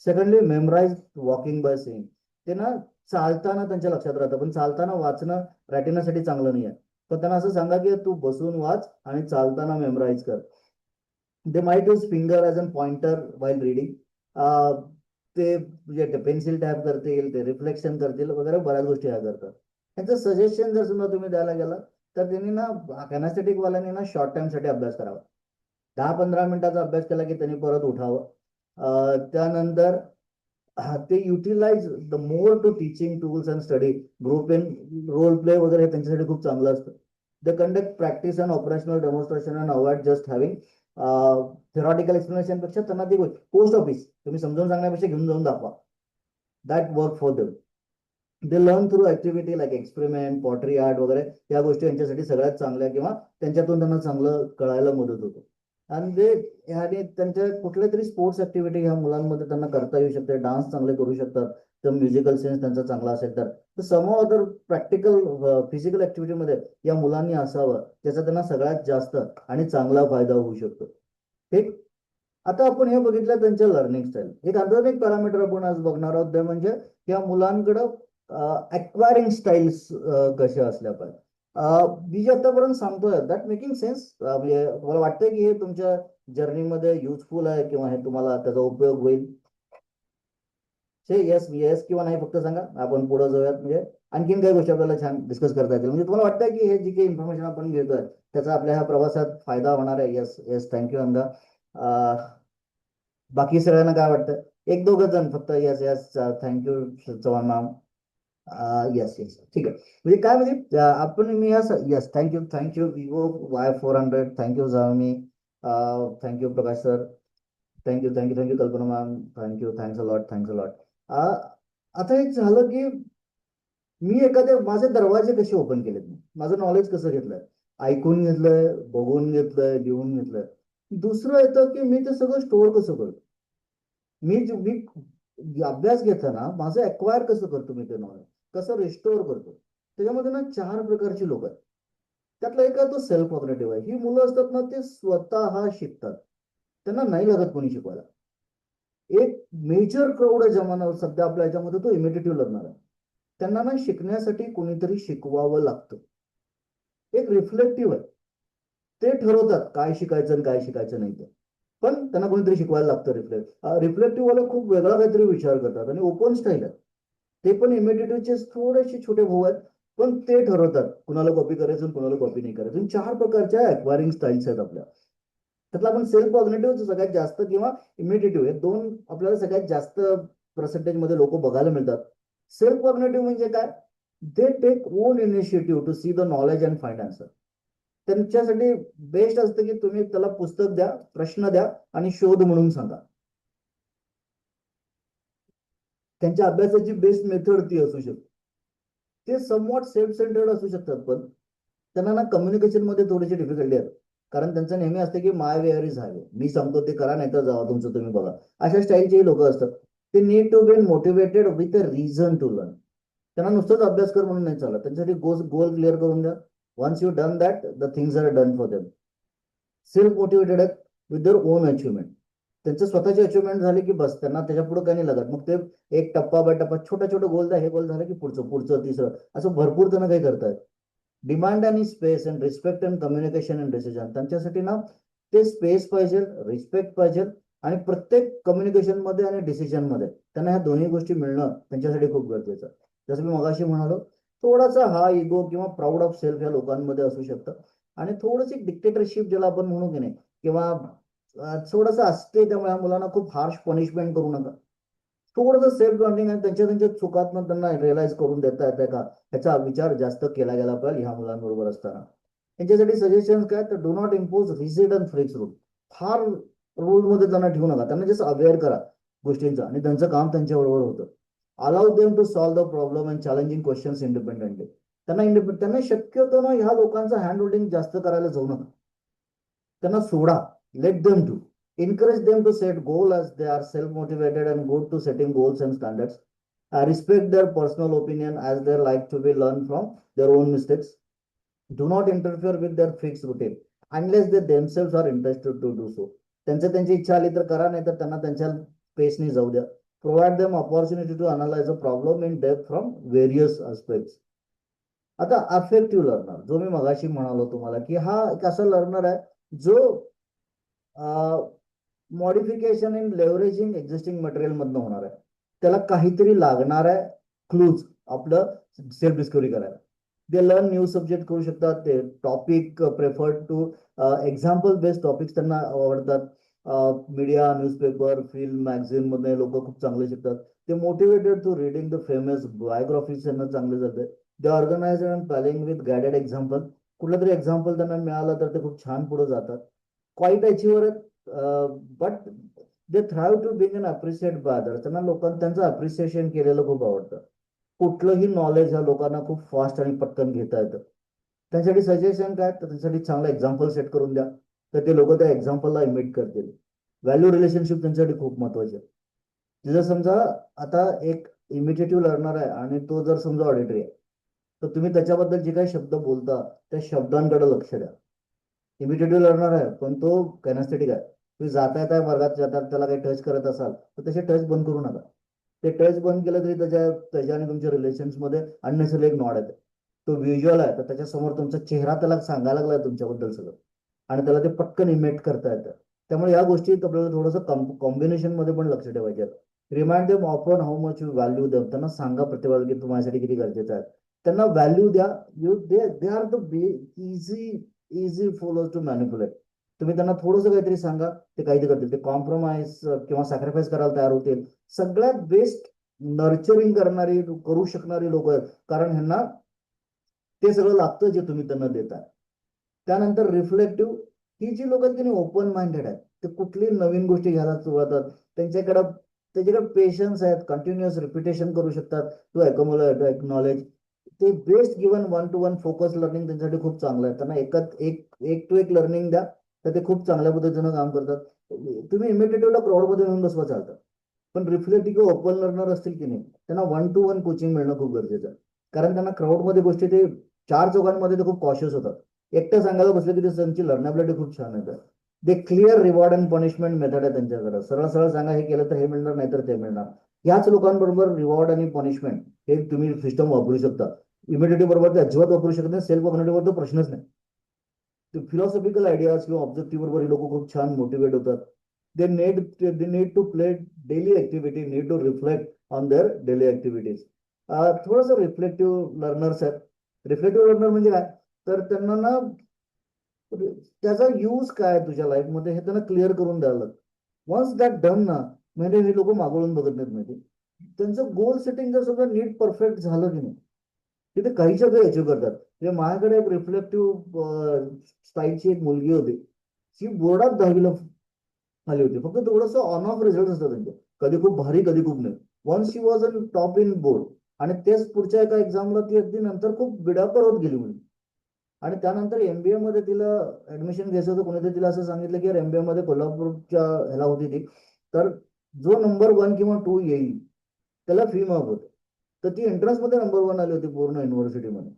Secondly, memorise walking by saying. ते ना चालताना त्यांच्या लक्षात राहतं, पण चालताना वाचणं रॅटिनासाठी चांगलं नाही आहे. तर त्यांना असं सांगा की तू बसून वाच आणि चालताना मेमराईज कर. They might use finger as an pointer while reading. ते म्हणजे पेन्सिल टॅप करतील, ते रिफ्लेक्शन करतील वगैरे बऱ्याच गोष्टी ह्या करतात. त्यांचं सजेशन जर समजा तुम्ही द्यायला गेला तर त्यांनी ना कॅनास्थेटिक वाल्यांनी ना शॉर्ट टाइमसाठी अभ्यास करावा. 10-15 मिनिटाचा अभ्यास केला की त्यांनी परत उठावं. त्यानंतर ते utilise the more to teaching tools and study. Group in role play वगैरे हे त्यांच्यासाठी खूप चांगलं असतं. They conduct practice and operational demonstration and avoid just having theoretical explanation पेक्षा त्यांना ती पोस्ट ऑफिस तुम्ही समजावून सांगण्यापेक्षा घेऊन जाऊन दाखवा. That work for them. They learn through activity like experiment, pottery art वगैरे. या गोष्टी यांच्यासाठी सगळ्यात चांगल्या किंवा त्यांच्यातून त्यांना चांगलं कळायला मदत होतो. आणि ते आणि त्यांच्या कुठल्या तरी स्पोर्ट्स ऍक्टिव्हिटी ह्या मुलांमध्ये त्यांना करता येऊ शकते. डान्स चांगले करू शकतात तर म्युझिकल सेन्स त्यांचा चांगला असेल तर सम अदर प्रॅक्टिकल फिजिकल ऍक्टिव्हिटीमध्ये या मुलांनी असावं, त्याचा त्यांना सगळ्यात जास्त आणि चांगला फायदा होऊ शकतो. ठीक. आता आपण हे बघितलं त्यांच्या लर्निंग स्टाईल. एक अजून एक पॅरामीटर आपण आज बघणार आहोत ते म्हणजे या मुलांकडं अक्वायरिंग स्टाईल्स कशा असल्या पाहिजे. मी जे आतापर्यंत सांगतोय दॅट मेकिंग सेन्स, म्हणजे मला वाटतंय की हे तुमच्या जर्नीमध्ये युजफुल आहे किंवा हे तुम्हाला त्याचा उपयोग होईल. येस येस किंवा नाही फक्त सांगा, आपण पुढे जाऊयात. म्हणजे आणखीन काही गोष्टी आपल्याला छान डिस्कस करता येतील. म्हणजे तुम्हाला वाटतंय की हे जी काही इन्फॉर्मेशन आपण घेतोय त्याचा आपल्या ह्या प्रवासात फायदा होणार आहे. येस येस, थँक्यू अंगा. बाकी सगळ्यांना काय वाटतं? एक दोघं जण फक्त yes yes, thank you Chavan ma'am. Yes yes, ठीक आहे. म्हणजे काय म्हणजे आपण मी yes thank you thank you Vivo Y400, thank you झामी. Thank you Prakash sir. Thank you Kalpana ma'am. Thanks a lot. आता एक झालं की मी माझे दरवाजे कसे ओपन केलेत, माझं नॉलेज कसं घेतलंय, ऐकून घेतलंय, बघून घेतलंय, लिहून घेतलंय. दुसरं येतं की मी ते सगळं स्टोअर कसं करतो. मी अभ्यास घेताना माझं अक्वायर कसं करतो, मी ते नॉलेज कसं रिस्टोअर करतो. त्याच्यामध्ये ना 4 प्रकारची लोक आहेत. त्यातला एक आहे तो सेल्फ कॉग्नेटिव्ह आहे. ही मुलं असतात ना, ते स्वतः शिकतात, त्यांना नाही लागत कोणी शिकवायला. एक मेजर क्राऊड आहे जमान्यावर सध्या आपल्या याच्यामध्ये, तो इमिटेटिव्ह लर्नर आहे. त्यांना ना शिकण्यासाठी कोणीतरी शिकवावं लागतं. एक रिफ्लेक्टिव्ह आहे, ते ठरवतात काय शिकायचं आणि काय शिकायचं नाही ते, पण त्यांना कोणीतरी शिकवायला लागतं. रिफ्लेक्टिव्ह वाले खूप वेगळा काहीतरी विचार करतात आणि ओपन स्टाईल आहे. ते पण इमिटेटिव्हचे थोडेसे छोटे भाऊ आहेत, पण ते ठरवतात कुणाला कॉपी करायचं आणि कुणाला कॉपी नाही करायचं. 4 प्रकारच्या अक्वायरिंग स्टाईल्स आहेत आपल्या. त्यातला आपण सेल्फ कॉग्नेटिव्ह सगळ्यात जास्त किंवा इमिटेटिव्ह हे दोन आपल्याला सगळ्यात जास्त पर्सेंटेज मध्ये लोक बघायला मिळतात. सेल्फ कॉग्नेटिव्ह म्हणजे काय? They take own initiative to see the knowledge and find answer. त्यांच्यासाठी बेस्ट असतं की तुम्ही त्याला पुस्तक द्या, प्रश्न द्या आणि शोध म्हणून सांगा. त्यांच्या अभ्यासाची बेस्ट मेथड ती असू शकते. ते समवॉट सेल्फ सेंटर्ड असू शकतात, पण त्यांना ना कम्युनिकेशन मध्ये थोडीशी डिफिकल्टी आहे. कारण त्यांचं नेहमी असते की माय वेअर इज हायवे, मी सांगतो ते करा, नाही तर जावा तुमचं तुम्ही बघा. अशा स्टाईलचे लोक असतात. ते need to be motivated with a reason to learn. त्यांना नुसतंच अभ्यास कर म्हणून नाही चालत, त्यांच्यासाठी गोल क्लिअर करून द्या. Once you done that, the things are done for them. Self motivated आहेत विथ देअर ओन अचिव्हमेंट. त्यांचं स्वतःची अचिव्हमेंट झाली की बस, त्यांना त्याच्या पुढे काही नाही लागत. मग ते एक टप्पा बाय टप्पा छोटा छोटा गोल द्या, हे गोल झालं की पुढचं पुढचं तिसरं, असं भरपूर जण काही करतायत. डिमांड आणि space and respect and communication and decision. त्यांच्यासाठी ना ते स्पेस पाहिजे, रिस्पेक्ट पाहिजे, आणि प्रत्येक कम्युनिकेशन मध्ये आणि डिसिजन मध्ये त्यांना ह्या दोन्ही गोष्टी मिळणं त्यांच्यासाठी खूप गरजेचं आहे. जसं मी मगाशी म्हणालो, थोडासा हा इगो किंवा प्राऊड ऑफ सेल्फ या लोकांमध्ये असू शकतं. आणि थोडंसं डिक्टेटरशिप ज्याला आपण म्हणू की नाही, किंवा थोडंसं असते, त्यामुळे ह्या मुलांना खूप हार्श पनिशमेंट करू नका. थोडंसं सेल्फ लर्निंग आणि त्यांच्या त्यांच्या चुकातनं त्यांना रिअलाइज करून देता येते का, ह्याचा विचार जास्त केला गेला पाहिजे ह्या मुलांबरोबर असताना. त्यांच्यासाठी सजेशन काय, तर do not impose rigid and fix rule. फार रूल मध्ये त्यांना ठेवू नका, त्यांना जस्ट अवेअर करा गोष्टींचा आणि त्यांचं काम त्यांच्याबरोबर होतं. Allow them to solve the problem and challenging questions independently. त्यांना शक्यतो ना ह्या लोकांचं हँड होल्डिंग जास्त करायला जाऊ नका. त्यांना सोडा, let them do. Encourage them to set goals as they are self-motivated and good to setting goals and standards. Respect their personal opinion as they like to be learned from their own mistakes. Do not interfere with their fixed routine unless they themselves are interested to do so. त्यांची इच्छा आली तर करा, नाही तर त्यांना त्यांच्या पेसने जाऊ द्या. Provide them opportunity to analyze a problem in depth from various aspects. आता अफेक्टिव्ह लर्नर, जो मी मगाशी म्हणालो तुम्हाला की हा एक असा लर्नर आहे जो मॉडिफिकेशन इन लेव्हरेजिंग एक्झिस्टिंग मटेरियल मधनं होणार आहे. त्याला काहीतरी लागणार आहे क्लूज आपलं सेल्फ डिस्कवरी करायला. ते लर्न न्यू सब्जेक्ट करू शकतात. ते topic preferred to example based topics त्यांना आवडतात. मीडिया, न्यूजपेपर, फिल्म, मॅगझिन मध्ये लोक खूप चांगले शिकतात. ते motivated to reading the famous biographies त्यांना चांगले जाते. They organise and planning with guided example. कुठलं तरी एक्झाम्पल त्यांना मिळालं तर ते खूप छान पुढे जातात. Quite achiever, but they thrive to being an appreciate by others. त्यांना लोकांना त्यांचं अप्रिसिएशन केलेलं खूप आवडतं. कुठलंही नॉलेज ह्या लोकांना खूप फास्ट आणि पटकन घेता येतं. त्यासाठी सजेशन काय, तर त्यासाठी चांगलं एक्झाम्पल सेट करून द्या, तर ते लोक त्या एक्झाम्पलला इमिट करतील. व्हॅल्यू रिलेशनशिप त्यांच्यासाठी खूप महत्वाचे. जर समजा आता एक इमिटेटिव्ह लर्नर आहे आणि तो जर समजा ऑडिटरी आहे, तर तुम्ही त्याच्याबद्दल जे काही शब्द बोलता त्या शब्दांकडे लक्ष द्या. इमिटेटिव्ह लर्नर आहे पण तो कॅनॅस्थेटिक आहे. तुम्ही जाता येता वर्गात जातात त्याला काही टच करत असाल तर त्याचे टच बंद करू नका. ते टच बंद केलं तरी त्याच्याने तुमच्या रिलेशन्स मध्ये अननेसरी एक नॉड येते. तो व्हिज्युअल आहे तर त्याच्यासमोर तुमचा चेहरा त्याला सांगायला लागलाय तुमच्याबद्दल सगळं, आणि त्याला ते पटकन इमेट करता येतं. त्यामुळे या गोष्टीत आपल्याला थोडंसं कॉम्बिनेशन मध्ये पण लक्ष ठेवायचे. Remind them often how much you value them. त्यांना सांगा प्रतिभा की तुम्हाला किती गरजेचं आहे. त्यांना व्हॅल्यू द्या. They are the easy follow to manipulate. तुम्ही त्यांना थोडंसं काहीतरी सांगा, ते काहीतरी करतील. ते कॉम्प्रोमाइज किंवा सॅक्रिफाईस करायला तयार होतील. सगळ्यात बेस्ट नर्चरिंग करणारी करू शकणारी लोक आहेत, कारण ह्यांना ते सगळं लागतं जे तुम्ही त्यांना देताय. त्यानंतर रिफ्लेक्टिव्ह, ही जी लोक आहेत की नाही ओपन माइंडेड आहेत, ते कुठली नवीन गोष्टी घ्यायला सुरुवात होतात. त्यांच्याकडे पेशन्स आहेत, कंटिन्युअस रिपिटेशन करू शकतात, टू अकोमोलेट नॉलेज. ते best given one two one focus learning त्यांच्यासाठी खूप चांगलं आहे. त्यांना एक टू एक लर्निंग द्या, तर ते खूप चांगल्या पद्धतीनं काम करतात. तुम्ही इमिटेटिव्हला क्राऊडमध्ये येऊन बसवा चालतं, पण रिफ्लेक्टिव्ह ओपन लर्नर असतील की नाही, त्यांना वन टू वन कोचिंग मिळणं खूप गरजेचं आहे. कारण त्यांना क्राऊडमध्ये गोष्टी ते चार चौघांमध्ये ते खूप कॉशियस होतात. एकटं सांगायला बसलं की ते त्यांची लर्नेबिलिटी खूप छान आहे. ते clear reward and punishment method आहे त्यांच्याकडे. सरळ सरळ सांगा, हे केलं तर हे मिळणार, नाही तर ते मिळणार. याच लोकांबरोबर रिवॉर्ड आणि पनिशमेंट हे तुम्ही सिस्टम वापरू शकता. इमिडिएटिव्ह बरोबर ते अजिबात वापरू शकत नाही. सेल्फ कॉग्निटिव्हवर तो प्रश्नच नाही. फिलॉसॉफिकल आयडियाज किंवा ऑब्जेक्टिव्ह बरोबर हे लोक खूप छान मोटिवेट होतात. They need to play daily activity, need to reflect on their daily activities. थोडंसं रिफ्लेक्टिव्ह लर्नर्स आहेत. रिफ्लेक्टिव्ह लर्नर म्हणजे काय, तर त्यांना ना त्याचा यूज काय तुझ्या लाईफमध्ये हे त्यांना क्लिअर करून द्यावं लागतं. वन्स दॅट डन ना, म्हणजे हे लोक मागवून बघत नाहीत. माहिती, त्यांचं गोल सेटिंग जर सगळं नीट परफेक्ट झालं की नाही, तिथे काहीच्या काही अचीव करतात. म्हणजे माझ्याकडे एक रिफ्लेक्टिव्ह स्टाईलची एक मुलगी होती. ती बोर्डात 10वीला आली होती. फक्त थोडंसं ऑन ऑफ रिझल्ट असतात त्यांचे, कधी खूप भारी कधी खूप नाही. Once she was on top in board, आणि तेच पुढच्या एका एक्झामला ती अगदी नंतर खूप बिडापर होत गेली मुली. आणि त्यानंतर एमबीए मध्ये तिला ऍडमिशन घ्यायचं होतं. कोणीतरी तिला असं सांगितलं की एमबीए मध्ये कोल्हापूरच्या ह्याला होती ती, तर जो नंबर 1 किंवा 2 येईल त्याला फी माफ होते. तर ती एंट्रन्स मध्ये नंबर 1 आली होती पूर्ण युनिव्हर्सिटीमध्ये.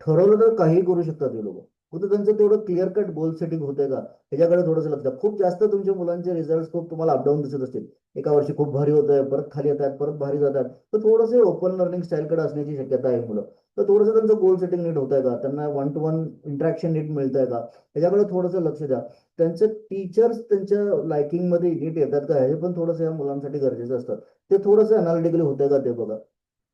ठरवलं तर काही करू शकतात हे लोक. फक्त त्यांचं तेवढं क्लिअर कट गोल सेटिंग होतंय का, ह्याच्याकडे थोडंसं लक्ष द्या. खूप जास्त तुमच्या मुलांचे रिझल्ट खूप तुम्हाला अपडाऊन दिसत असतील. एका वर्षी खूप भारी होत आहे, परत खाली येतात, परत भारी जातात, तर थोडंसं ओपन लर्निंग स्टाईलकडे असण्याची शक्यता आहे मुलं. तर थोडंसं त्यांचं गोल सेटिंग नीट होत आहे का, त्यांना वन टू वन इंटरॅक्शन नीट मिळत आहे का, ह्याच्याकडे थोडंसं लक्ष द्या. त्यांचे टीचर्स त्यांच्या लायकिंगमध्ये नीट येतात का, हे पण थोडंसं या मुलांसाठी गरजेचं असतं. ते थोडंसं अनालिटिकली होतंय का ते बघा.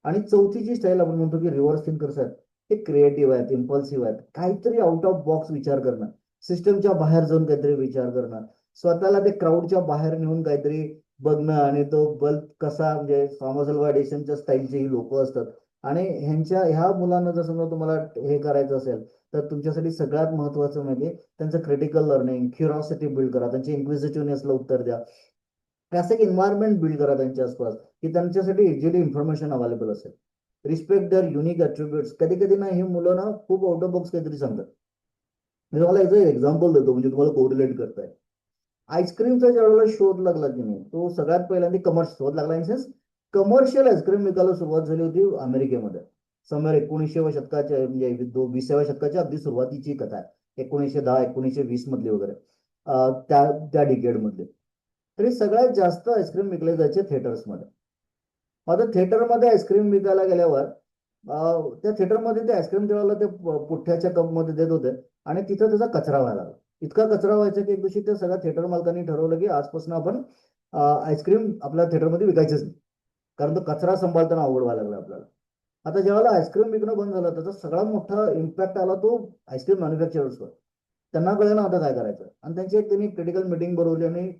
आणि चौथी जी स्टाईल आपण म्हणतो की रिव्हर्स थिंकर्स आहेत, ते क्रिएटिव्ह आहेत, इम्पल्सिव्ह आहेत. काहीतरी आउट ऑफ बॉक्स विचार करणं, सिस्टमच्या बाहेर जाऊन काहीतरी विचार करणं, स्वतःला ते क्राऊडच्या बाहेर नेऊन काहीतरी बघणं. आणि तो बल्ब कसा, म्हणजे थॉमस अल्वा एडिसनच्या स्टाईलची ही लोक असतात. आणि ह्या मुलांना जर समजा तुम्हाला हे करायचं असेल, तर तुमच्यासाठी सगळ्यात महत्वाचं म्हणजे त्यांचं क्रिटिकल लर्निंग, क्युरॉसिटी बिल्ड करा, त्यांची इन्क्विजिटिव्हनेसला उत्तर द्या. असं एक एन्व्हायरमेंट बिल्ड करा त्यांच्या आसपास, की त्यांच्यासाठी इझिली इन्फॉर्मेशन अवेलेबल असेल. Respect their unique attributes. कधी कधी ना हे मुलं ना खूप आउट ऑफ बॉक्स काहीतरी सांगतात. मी तुम्हाला याचं एक्झाम्पल देतो, म्हणजे तुम्हाला कोरिलेट करताय. आईस्क्रीमचा ज्या वेळेला शोध लागला की नाही, तो सगळ्यात पहिल्यांदा शोध लागला इन सेन्स कमर्शियल आईस्क्रीम विकायला सुरुवात झाली होती अमेरिकेमध्ये. समर 1900 शतकाच्या, म्हणजे 20व्या शतकाच्या अगदी सुरुवातीची कथा आहे. 1910 1920 मधली वगैरे, त्या त्या डिकेड मधले. तरी सगळ्यात जास्त आईस्क्रीम विकले जायचे थिएटर्समध्ये. आता थिएटरमध्ये आईस्क्रीम विकायला गेल्यावर त्या थिएटरमध्ये ते आईस्क्रीम त्यावेळेला ते पुठ्ठ्याच्या कपमध्ये देत होते. आणि तिथं त्याचा कचरा व्हायला लागला. इतका कचरा व्हायचा की एक दिवशी त्या सगळ्या थिएटर मालकांनी ठरवलं की आजपासून आपण आईस्क्रीम आपल्या थिएटरमध्ये विकायचंच नाही. कारण तो कचरा सांभाळताना अवघड व्हायला लागला आपल्याला. आता ज्यावेळेला आईस्क्रीम विकणं बंद झालं, त्याचा सगळा मोठा इम्पॅक्ट आला तो आईस्क्रीम मॅन्युफॅक्चरर्सवर. त्यांना कळलं ना आता काय करायचं, आणि त्यांनी क्रिटिकल मिटिंग बोलवली आणि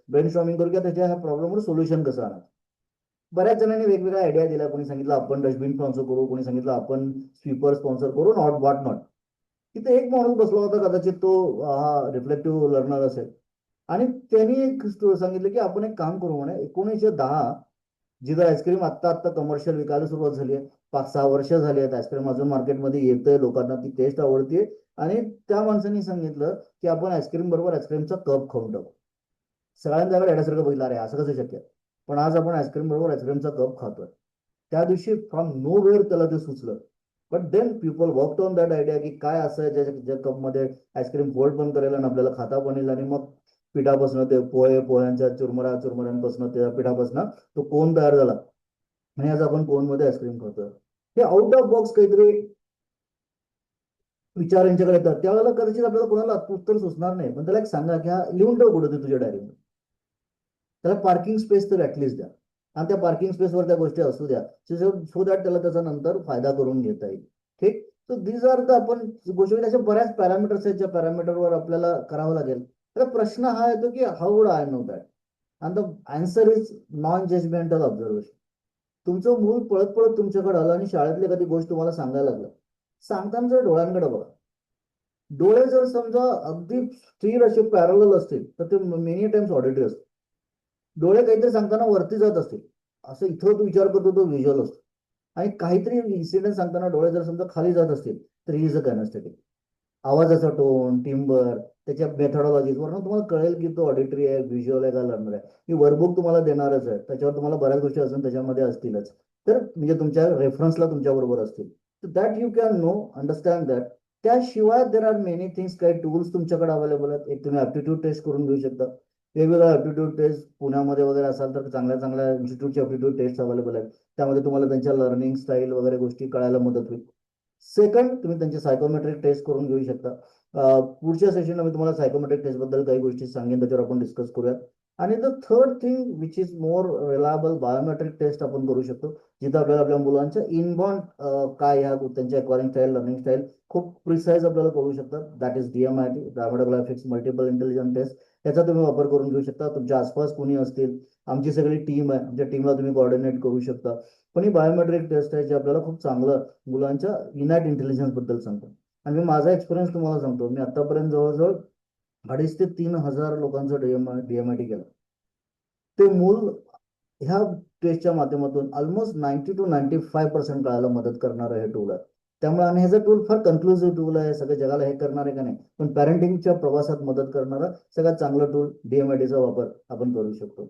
ब्रेनस्टॉर्मिंग करू, की त्याच्या ह्या प्रॉब्लेमवर सोल्युशन कसं आणायचं. बऱ्याच जणांनी वेगवेगळ्या आयडिया दिल्या. कोणी सांगितलं आपण डस्टबिन स्पॉन्सर करू, कोणी सांगितलं आपण स्वीपर स्पॉन्सर करू, नॉट वॉट नॉट. तिथे एक माणूस बसला होता, कदाचित तो हा रिफ्लेक्टिव्ह लर्नर असेल. आणि त्यांनी एक सांगितलं की आपण एक काम करू म्हणे. 1910, जिथं आईस्क्रीम आत्ता आत्ता कमर्शियल विकायला सुरुवात झाली आहे, 5-6 वर्ष झाली आहेत, आईस्क्रीम अजून मार्केटमध्ये येतंय, लोकांना ती टेस्ट आवडते. आणि त्या माणसांनी सांगितलं की आपण आईस्क्रीम बरोबर आईस्क्रीमचा कप खाऊन टाकू. सगळ्यांच्याकडे येण्यासारखं बघितलं, अरे असं कसं शक्य. पण आज आपण आईस्क्रीम बरोबर आईस्क्रीमचा कप खातोय. त्या दिवशी फ्रॉम नो वेअर त्याला ते सुचलं. But then people work on that idea, की काय असं ज्या कपमध्ये आईस्क्रीम फोल्ड पण करेल आणि आपल्याला खाता पण येईल. आणि मग पिठापासून ते पोह्यांच्या चुरमुऱ्यांपासून त्या पिठापासून तो कोन तयार झाला. आणि आज आपण कोन मध्ये आईस्क्रीम खातोय. हे आउट ऑफ बॉक्स काहीतरी विचार यांच्याकडे येतात. त्यावेळेला कदाचित आपल्याला कोणाला उत्तर सुचणार नाही, पण त्याला एक सांगा की हा लिहून ठेव कुठे तुझ्या डायरीमध्ये. त्याला पार्किंग स्पेस तर ऍटलीस्ट द्या. आणि त्या पार्किंग स्पेसवर त्या गोष्टी असू द्या, सो दॅट त्याला त्याचा नंतर फायदा करून घेता येईल. ठीक. सो दीज आर द आपण गोष्टी, अशा बऱ्याच पॅरामीटर्स आहेत ज्या पॅरामीटरवर आपल्याला करावं लागेल. तर प्रश्न हा येतो की how would I know that. And the answer is non judgmental observation. तुमचं मूल पळत पळत तुमच्याकडे आलं आणि शाळेतली एखादी गोष्ट तुम्हाला सांगायला लागलं. सांगताना जर डोळ्यांकडे बघा. डोळे जर समजा अगदी स्थिर असे पॅरलल असतील तर ते मेनी टाइम्स ऑडिटरी असते. डोळे काहीतरी सांगताना वरती जात असतील, असं इथं तो विचार करतो तो व्हिज्युअल असतो. आणि काहीतरी इन्सिडेंट सांगताना डोळे जर समजा खाली जात असतील तर ही इज अ कॅनॅस्थेटिक. आवाजाचा टोन, टिंबर, त्याच्या मेथडॉलॉजी वरून तुम्हाला कळेल की तो ऑडिटरी आहे, व्हिज्युअल आहे का लर्नर आहे. मी वर्कबुक तुम्हाला देणारच आहे, त्याच्यावर तुम्हाला बऱ्याच गोष्टी असून त्याच्यामध्ये असतीलच. तर म्हणजे तुमच्या रेफरन्सला तुमच्या बरोबर असतील. तर that you can know, understand that. त्याशिवाय देर आर मेनी थिंग्स, काही टूल्स तुमच्याकडे अवेलेबल आहेत. एक तुम्ही ऍप्टिट्यूड टेस्ट करून घेऊ शकता. वेगवेगळ्या ऍप्टिट्यूड टेस्ट पुण्यामध्ये वगैरे असाल तर चांगल्या चांगल्या इन्स्टिट्यूटचे ऍप्टिट्यूड टेस्ट अवेलेबल आहेत. त्यामध्ये तुम्हाला त्यांच्या लर्निंग स्टाईल वगैरे गोष्टी कळायला मदत होईल. सेकंड, तुम्ही त्यांचे सायकोमेट्रिक टेस्ट करून घेऊ शकता. पुढच्या सेशनला मी तुम्हाला सायकोमेट्रिक टेस्ट बद्दल काही गोष्टी सांगेन, त्याच्यावर आपण डिस्कस करूया. आणि the third thing which is more reliable, biometric test आपण करू शकतो, जिथं आपल्याला आपल्या मुलांच्या इनबॉर्न काय ह्या त्यांच्या अक्वायरिंग स्टाईल, लर्निंग स्टाईल खूप प्रिसाइज आपल्याला कळू शकतात. That is DMIT, dermatoglyphics multiple intelligence test. याचा तुम्ही वापर करून घेऊ शकता. तुमच्या आसपास कोणी असतील, आमची सगळी टीम आहे, आमच्या टीमला तुम्ही कोऑर्डिनेट करू शकता. पण ही बायोमेट्रिक टेस्ट आहे जे आपल्याला खूप चांगलं मुलांच्या इनॅट इंटेलिजन्स बद्दल सांगतो. आणि मी माझा एक्सपिरियन्स तुम्हाला सांगतो, मी आतापर्यंत जवळजवळ 2,500 ते 3,000 लोकांचं DMIT केलं. ते मूल ह्या टेस्टच्या माध्यमातून ऑलमोस्ट 90% to 95% कळायला मदत करणारं हे टूल आहे. त्यामुळे आणि ह्याचं टूल फार कन्क्लुसिव्ह टूल आहे, सगळ्या जगाला हे करणार आहे का नाही, पण पॅरेंटिंगच्या प्रवासात मदत करणारं सगळ्यात चांगलं टूल DMITचा वापर आपण करू शकतो.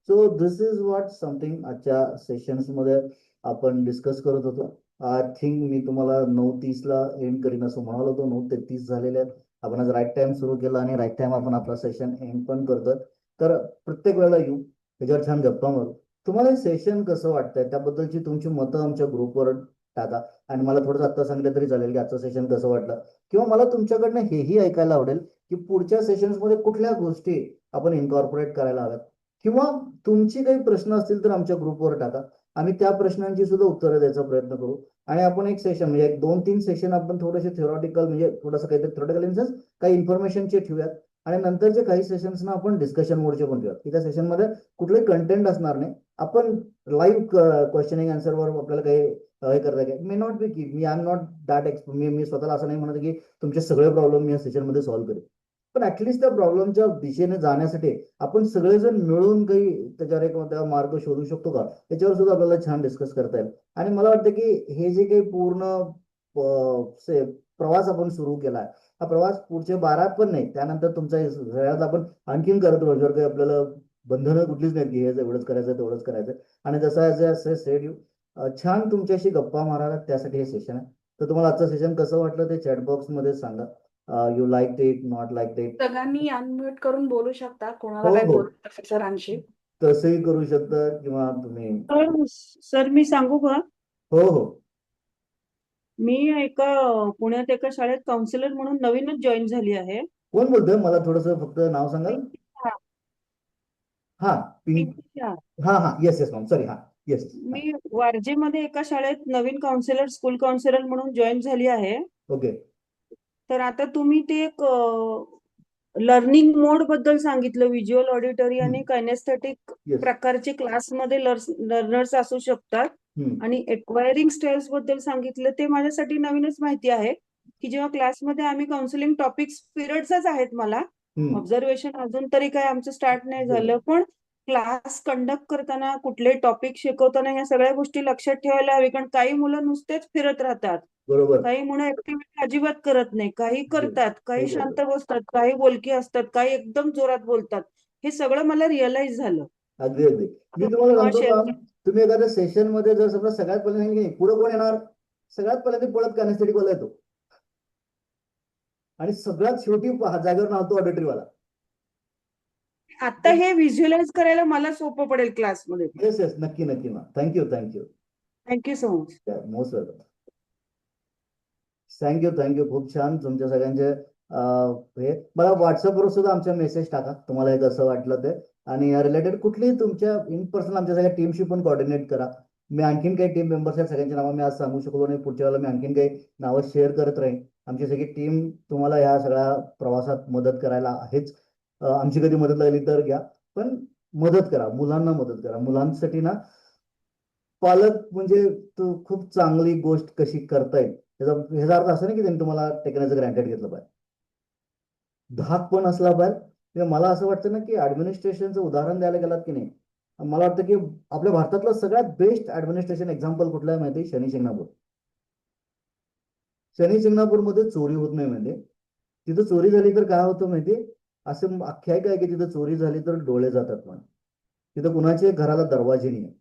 So this is what something आजच्या सेशन्समध्ये आपण डिस्कस करत होतो. आय थिंक मी तुम्हाला 9:30ला एंड करीन असं म्हणालो होतो. 9:33 झालेले आहेत. आपण आज राईट टाइम सुरू केला आणि राईट टाइम आपण आपला सेशन एंड पण करतोय. तर प्रत्येक वेळेला येऊ, त्याच्यावर छान गप्पा मारू. तुम्हाला हे सेशन कसं वाटतंय त्याबद्दलची तुमची मतं आमच्या ग्रुपवर टाका. आणि मला थोडंसं आत्ता सांगितलं तरी चालेल की आजचं सेशन कसं वाटलं, किंवा मला तुमच्याकडनं हेही ऐकायला आवडेल की पुढच्या सेशन्समध्ये कुठल्या गोष्टी आपण इन्कॉर्पोरेट करायला हव्यात, किंवा तुमची काही प्रश्न असतील तर आमच्या ग्रुपवर टाका. आम्ही त्या प्रश्नांची सुद्धा उत्तरं द्यायचा प्रयत्न करू. आणि आपण एक सेशन म्हणजे एक 2-3 सेशन आपण थोडेसे थेरॉटिकल म्हणजे थोडंसं काहीतरी थेरॉटिकल इन सेन्स काही इन्फॉर्मेशनचे ठेवूयात. आणि नंतरचे काही सेशन्स ना आपण डिस्कशन मोडचे पण ठेवूयात, की त्या सेशनमध्ये कुठलंही कंटेंट असणार नाही. आपण लाईव्ह क्वेश्चनिंग आन्सरवर आपल्याला काही हे करता काय मे नॉट बी की मी I am not that expert, मी स्वतःला असं नाही म्हणत की तुमचे सगळे प्रॉब्लेम मी या सेशनमध्ये सॉल्व्ह करेन. पण ऍटलीस्ट त्या प्रॉब्लेमच्या दिशेने जाण्यासाठी आपण सगळेजण मिळून काही त्याच्यावर एक त्या मार्ग शोधू शकतो का, त्याच्यावर सुद्धा आपल्याला छान डिस्कस करता येईल. आणि मला वाटतं की हे जे काही पूर्ण प्रवास आपण सुरू केलाय, हा प्रवास पुढचे 12 पण नाही, त्यानंतर तुमचा वेळात आपण आणखीन करत राहू. जर काही आपल्याला बंधनं कुठलीच नाही की हे एवढंच करायचं तेवढंच करायचं. आणि जसं सेड यू छान तुमच्याशी गप्पा मारायला त्यासाठी हे सेशन आहे. तर तुम्हाला आजचं सेशन कसं वाटलं ते चॅटबॉक्स मध्ये सांगा. You like it, not like it. सगळ्यांनी अनम्यूट करून बोलू शकता, कोणाला हो काय हो, बोलायचं असेल सरांशी. तसंही करू शकता किंवा तुम्ही. सर मी सांगू का? हो हो. मी पुण्यात एका शाळेत काउन्सिलर म्हणून नवीनच जॉईन झाली आहे. कोण बोलतोय, मला थोडस फक्त नाव सांगाल? हा, पिंक. हा हा, येस येस मॅम, सॉरी, हा येस. मी वारजेमध्ये एका शाळेत नवीन काउन्सिलर, स्कूल काउन्सिलर म्हणून जॉईन झाली आहे. ओके. तर आता तुम्ही ते एक लर्निंग मोड बद्दल सांगितलं, व्हिज्युअल, ऑडिटरी आणि कायनेस्थेटिक येस. प्रकारचे क्लासमध्ये लर्नर्स असू शकतात. आणि एक्वायरिंग स्टाईल्स बद्दल सांगितलं, ते माझ्यासाठी नवीनच माहिती आहे की जेव्हा क्लासमध्ये आम्ही काउन्सिलिंग टॉपिक्स पिरियडच आहेत, मला ऑब्झर्वेशन अजून तरी काय आमचं स्टार्ट नाही झालं, पण क्लास कंडक्ट करताना कुठले टॉपिक शिकवताना या सगळ्या गोष्टी लक्षात ठेवायला हवी. कारण काही मुलं नुसतेच फिरत राहतात, बरोबर. काही मुलं ऍक्टिव्हिटी अजिबात करत नाही, काही करतात, काही हो, हो. शांत बसतात, काही बोलकी असतात, काही एकदम जोरात बोलतात. हे सगळं मला रिअलाइज झालं. अगदी अगदी. मी तुम्हाला सांगतो का, तुम्ही एखाद्या सेशन मध्ये जर समजा सगळ्यात पहिले पुढे कोण येणार, सगळ्यात पहिले पळत कॅनेस्थेटिक वाला येतो आणि सगळ्यात शेवटी जागेवर नावतो ऑडिटरी वाला. आता हे व्हिज्युअलाइज करायला मला सोपं पडेल क्लासमध्ये. येस येस, नक्की नक्की ना. Thank you thank you thank you so much. Most welcome. Thank you. खूप छान तुमच्या सगळ्यांचे हे. मला व्हॉट्सअपवर सुद्धा आमच्या मेसेज टाका तुम्हाला हे कसं वाटलं ते. आणि या रिलेटेड कुठलीही तुमच्या इन पर्सन आमच्या सगळ्या टीमशी पण कोऑर्डिनेट करा. मी आणखीन काही टीम मेंबर्स आहेत, सगळ्यांची नावं मी आज सांगू शकलो नाही, पुढच्या वेळेला मी आणखीन काही नावं शेअर करत राहीन. आमची सगळी टीम तुम्हाला ह्या सगळ्या प्रवासात मदत करायला आहेच. आमची कधी मदत लागली तर घ्या, पण मदत करा, मुलांना मदत करा. मुलांसाठी ना पालक म्हणजे खूप चांगली गोष्ट कशी करता येईल ह्याचा अर्थ असं नाही की त्यांनी तुम्हाला टेकन ॲज अ ग्रँटेड घेतलं पाहिजे. धाक पण असला पाहिजे. म्हणजे मला असं वाटतं ना की ऍडमिनिस्ट्रेशनचं उदाहरण द्यायला गेलात की नाही, मला वाटतं की आपल्या भारतातलं सगळ्यात बेस्ट ऍडमिनिस्ट्रेशन एक्झाम्पल कुठलं आहे माहिती? शनी शिंगणापूर. शनी शिंगणापूरमध्ये चोरी होत नाही म्हणजे. तिथं चोरी झाली तर काय होतं माहिती? असं आख्यायिका आहे की तिथं चोरी झाली तर डोळे जातात म्हणून. तिथं कुणाच्या घराला दरवाजे नाही.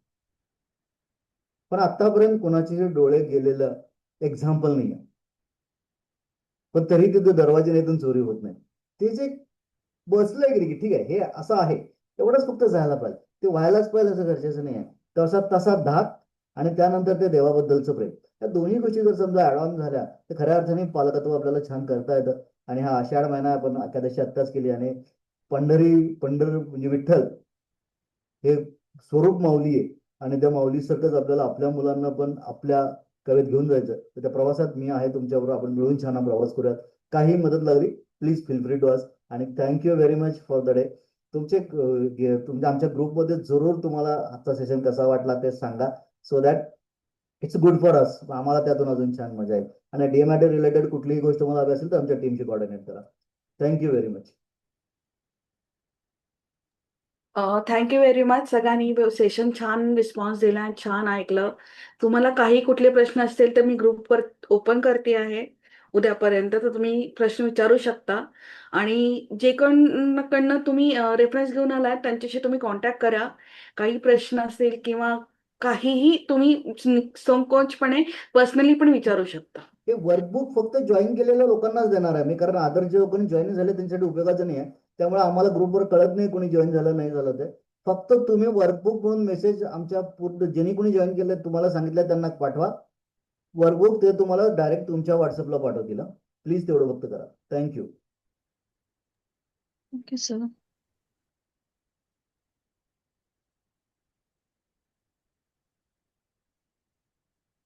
पण आतापर्यंत कुणाचे डोळे गेलेलं एक्झाम्पल नाही आहे. पण तरी तिथे दरवाजे नाही चोरी होत नाही. ते जे बसलंय की ठीक आहे, हे असं आहे, एवढंच फक्त जायला पाहिजे. ते व्हायलाच पाहिजे असं गरजेचं नाही आहे. तसा तसा धाक आणि त्यानंतर ते देवाबद्दलचं प्रेम, या दोन्ही गोष्टी जर समजा ऍड ऑन झाल्या तर खऱ्या अर्थाने पालकत्व आपल्याला छान करता येतं. आणि हा आषाढ महिना आपण एकादशी आत्ताच केली आणि पंढर म्हणजे विठ्ठल हे स्वरूप माऊली आहे. आणि त्या माऊलीसारखंच आपल्याला आपल्या मुलांना पण आपल्या कवेत घेऊन जायचं. तर त्या प्रवासात मी आहे तुमच्याबरोबर, आपण मिळून छान हा प्रवास करूयात. काही मदत लागली please feel free to us. आणि thank you very much for the day. तुमच्या आमच्या ग्रुपमध्ये जरूर तुम्हाला आजचा सेशन कसा वाटला ते सांगा, so that it's good for us. आम्हाला त्यातून अजून छान मजा येईल. आणि डीएमआयटी रिलेटेड कुठलीही गोष्ट मला हवी असेल तर आमच्या टीमशी कोऑर्डिनेट करा. Thank you very much. Thank you very much. सगळ्यांनी सेशन छान रिस्पॉन्स दिला आणि छान ऐकलं. तुम्हाला काही कुठले प्रश्न असतील तर मी ग्रुपवर ओपन करते आहे उद्यापर्यंत, तर तुम्ही प्रश्न विचारू शकता. आणि जे कडनं तुम्ही रेफरन्स घेऊन आलात त्यांच्याशी तुम्ही कॉन्टॅक्ट करा. काही प्रश्न असेल किंवा काहीही तुम्ही संकोचपणे पर्सनली पण विचारू शकता. हे वर्कबुक फक्त जॉईन केलेल्या लोकांनाच देणार आहे मी, कारण अदर जे कोणी जॉईन झाले त्यांच्यासाठी उपयोगाचं नाही आहे. त्यामुळे आम्हाला ग्रुपवर कळत नाही कोणी जॉईन झालं नाही झालं ते. फक्त तुम्ही वर्कबुक म्हणून मेसेज आमच्या पूर्ण ज्यांनी कोणी जॉईन केलं तुम्हाला सांगितलं त्यांना पाठवा. वर्कबुक ते तुम्हाला डायरेक्ट तुमच्या व्हॉट्सअपला पाठवतील. प्लीज तेवढं फक्त करा. थँक्यू. Okay sir.